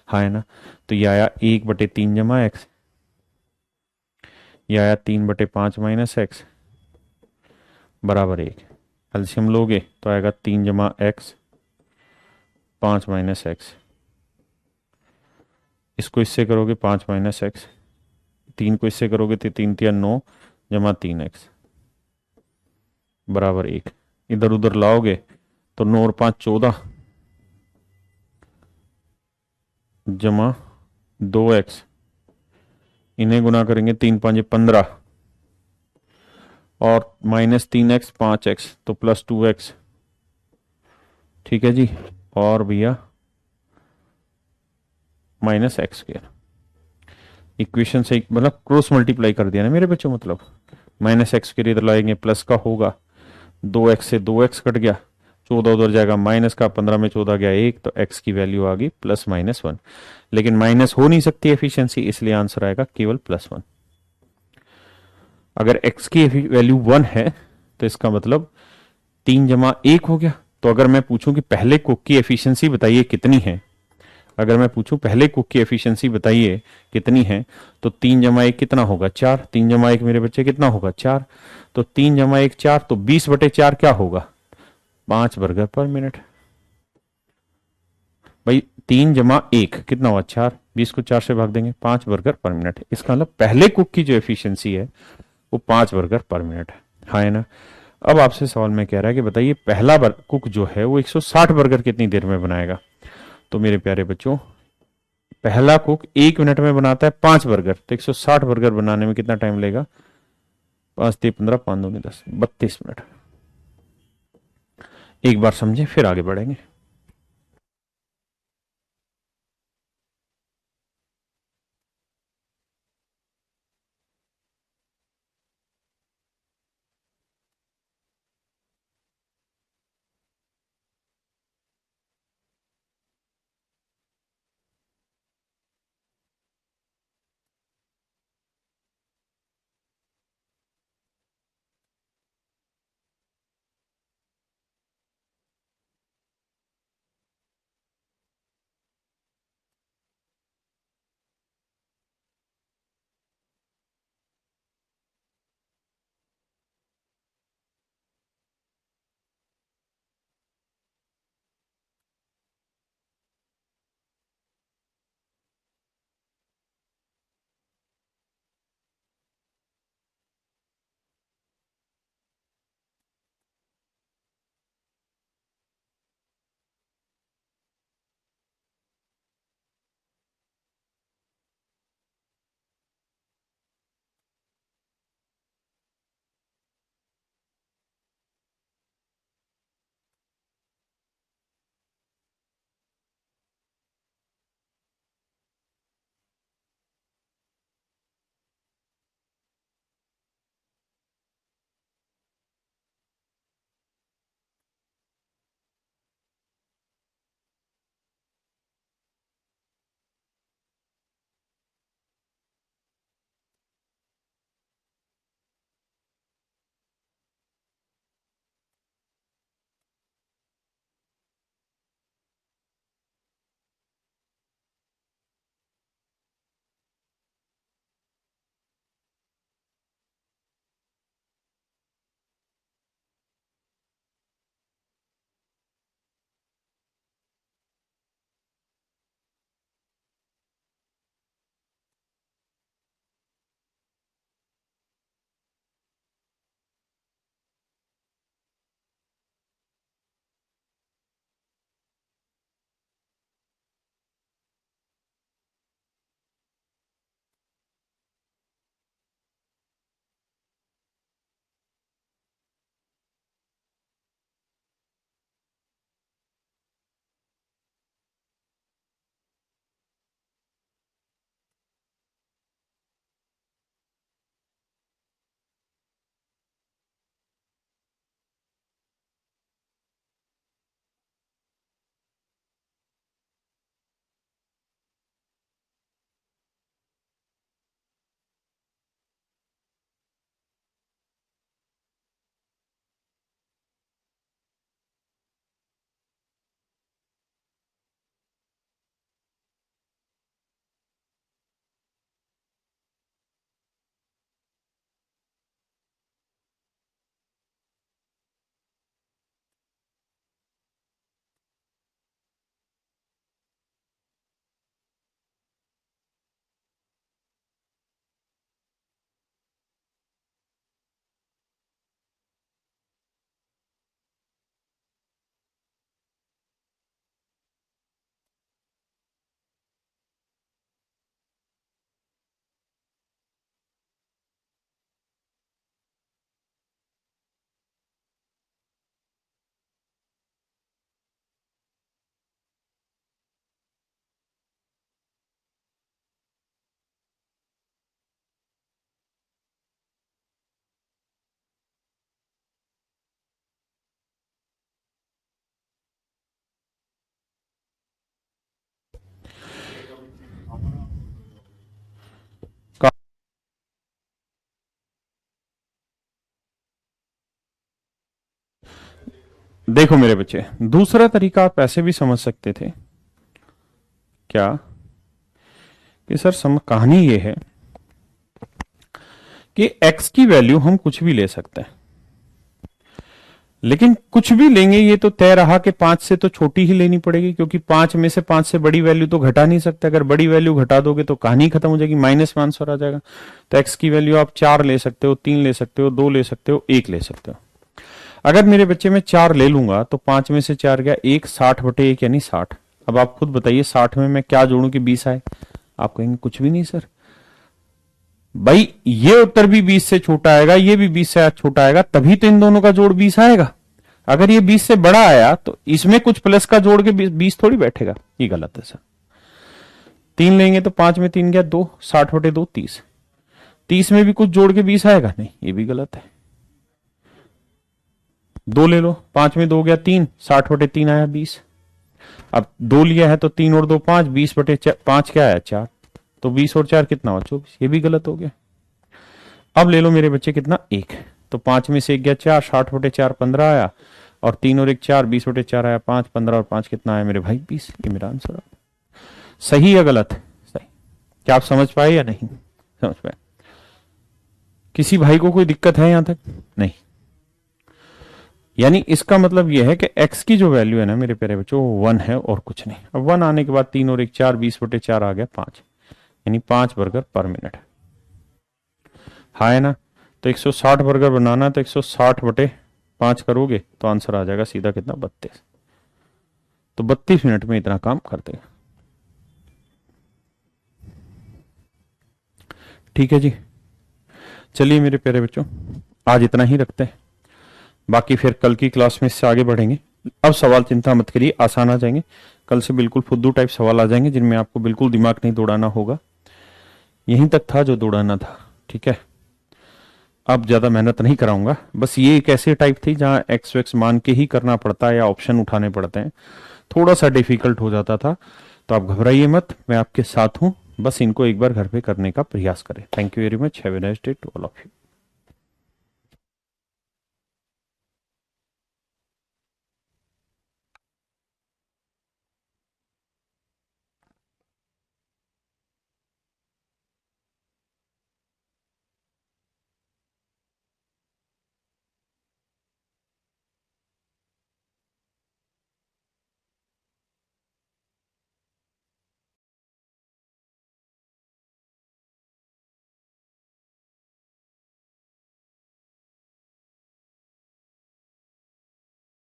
Speaker 1: हाँ है ना। तो ये आया 1/3 जमा एक्स, ये आया 3/5 माइनस एक्स बराबर 1। एलसीएम लोगे तो आएगा 3 जमा एक्स 5 माइनस एक्स। इसको इससे करोगे 5 माइनस एक्स, 3 को इससे करोगे तो 3 तिया 9 जमा 3x बराबर 1। इधर उधर लाओगे तो 9 और 5 14 जमा 2x, इन्हें गुना करेंगे 3 5 15 और -3x 5x तो +2x। ठीक है जी। और भैया -x²। इक्वेशन से मतलब क्रॉस मल्टीप्लाई कर दिया ना मेरे बच्चों, मतलब -x² इधर लाएंगे प्लस का होगा, 2x से 2x कट गया, 14 उधर जाएगा माइनस का, 15 में 14 गया 1, तो x की वैल्यू आ गई +-1। लेकिन माइनस हो नहीं सकती एफिशिएंसी, इसलिए आंसर आएगा केवल +1। अगर x की वैल्यू 1 है तो इसका मतलब 3 जमा 1 हो गया। तो अगर मैं पूछूं कि पहले कुक की एफिशिएंसी बताइए कितनी है, अगर मैं पूछूं पहले कुक की एफिशिएंसी बताइए कितनी है, तो 3 जमा 1 कितना होगा 4, 3 जमा 1 मेरे बच्चे कितना होगा 4, तो 3 जमा 1 4, तो 20/4 क्या होगा 5 बर्गर पर मिनट। भाई 3 जमा 1 कितना हुआ 4, 20 को 4 से भाग देंगे 5 बर्गर पर मिनट। इसका मतलब पहले कुक की जो एफिशिएंसी है वो 5 बर्गर पर मिनट है। हाँ है ना। अब आपसे सवाल में कह रहा है कि बताइए पहला कुक जो है वो 160 बर्गर कितनी देर में बनाएगा। तो मेरे प्यारे बच्चों, पहला कुक 1 मिनट में बनाता है 5 बर्गर, तो 160 बर्गर बनाने में कितना टाइम लेगा, 5 3 15 5 2 10 32 मिनट। एक बार समझे फिर आगे बढ़ेंगे। देखो मेरे बच्चे, दूसरा तरीका आप ऐसे भी समझ सकते थे क्या कि सर कहानी ये है कि x की वैल्यू हम कुछ भी ले सकते हैं, लेकिन कुछ भी लेंगे ये तो तय रहा कि 5 से तो छोटी ही लेनी पड़ेगी, क्योंकि 5 में से 5 से बड़ी वैल्यू तो घटा नहीं सकते। अगर बड़ी वैल्यू घटा दोगे तो कहानी खत्म हो जाएगी, माइनस में आंसर आ जाएगा। तो x की वैल्यू आप 4 ले सकते हो, 3 ले सकते हो, 2 ले सकते हो, 1 ले सकते हो। अगर मेरे बच्चे में 4 ले लूंगा तो 5 में से 4 गया 1, 60/1 यानी 60। अब आप खुद बताइए 60 में मैं क्या जोड़ू कि 20 आए? आप कहेंगे कुछ भी नहीं सर। भाई ये उत्तर भी 20 से छोटा आएगा, ये भी 20 से छोटा आएगा, तभी तो इन दोनों का जोड़ 20 आएगा। अगर ये 20 से बड़ा आया तो इसमें कुछ प्लस का जोड़ के 20 थोड़ी बैठेगा। ये गलत है सर। 3 लेंगे तो 5 में 3 गया 2, 60/2 30। 30 में भी कुछ जोड़ के 20 आएगा? नहीं, ये भी गलत है। 2 ले लो, 5 में 2 गया 3, 60/3 आया 20। अब 2 लिया है तो 3 और 2 5, 20/5 क्या आया 4, तो 20 और 4 कितना हुआ 24। ये भी गलत हो गया। अब ले लो मेरे बच्चे कितना 1, तो 5 में से 1 गया 4, 60/4 15 आया, और 3 और 1 4, 20/4 आया 5, 15 और 5 कितना आया मेरे भाई 20। ये मेरा आंसर है। सही या गलत? सही। क्या आप समझ पाए या नहीं समझ पाए? किसी भाई को कोई दिक्कत है यहां तक? नहीं। यानी इसका मतलब यह है कि x की जो वैल्यू है ना मेरे प्यारे बच्चों, वो 1 है और कुछ नहीं। अब 1 आने के बाद 3 और 1 4, 20/4 आ गया 5, यानी 5 बर्गर पर मिनट। हाँ है ना? तो 160 बर्गर बनाना है तो 160/5 करोगे तो आंसर आ जाएगा सीधा कितना 32। तो 32 मिनट में इतना काम कर देगा। ठीक है जी, चलिए मेरे प्यारे बच्चों आज इतना ही रखते हैं, बाकी फिर कल की क्लास में इससे आगे बढ़ेंगे। अब सवाल चिंता मत करिए, आसान आ जाएंगे। कल से बिल्कुल फुद्दू टाइप सवाल आ जाएंगे जिनमें आपको बिल्कुल दिमाग नहीं दौड़ाना होगा। यहीं तक था जो दौड़ाना था। ठीक है, अब ज्यादा मेहनत नहीं कराऊंगा। बस ये एक ऐसे टाइप थी जहां एक्स वेक्स मान के ही करना पड़ता है या ऑप्शन उठाने पड़ते हैं, थोड़ा सा डिफिकल्ट हो जाता था। तो आप घबराइए मत, मैं आपके साथ हूं। बस इनको एक बार घर पे करने का प्रयास करें। Thank you very much. Have a nice day to all of you.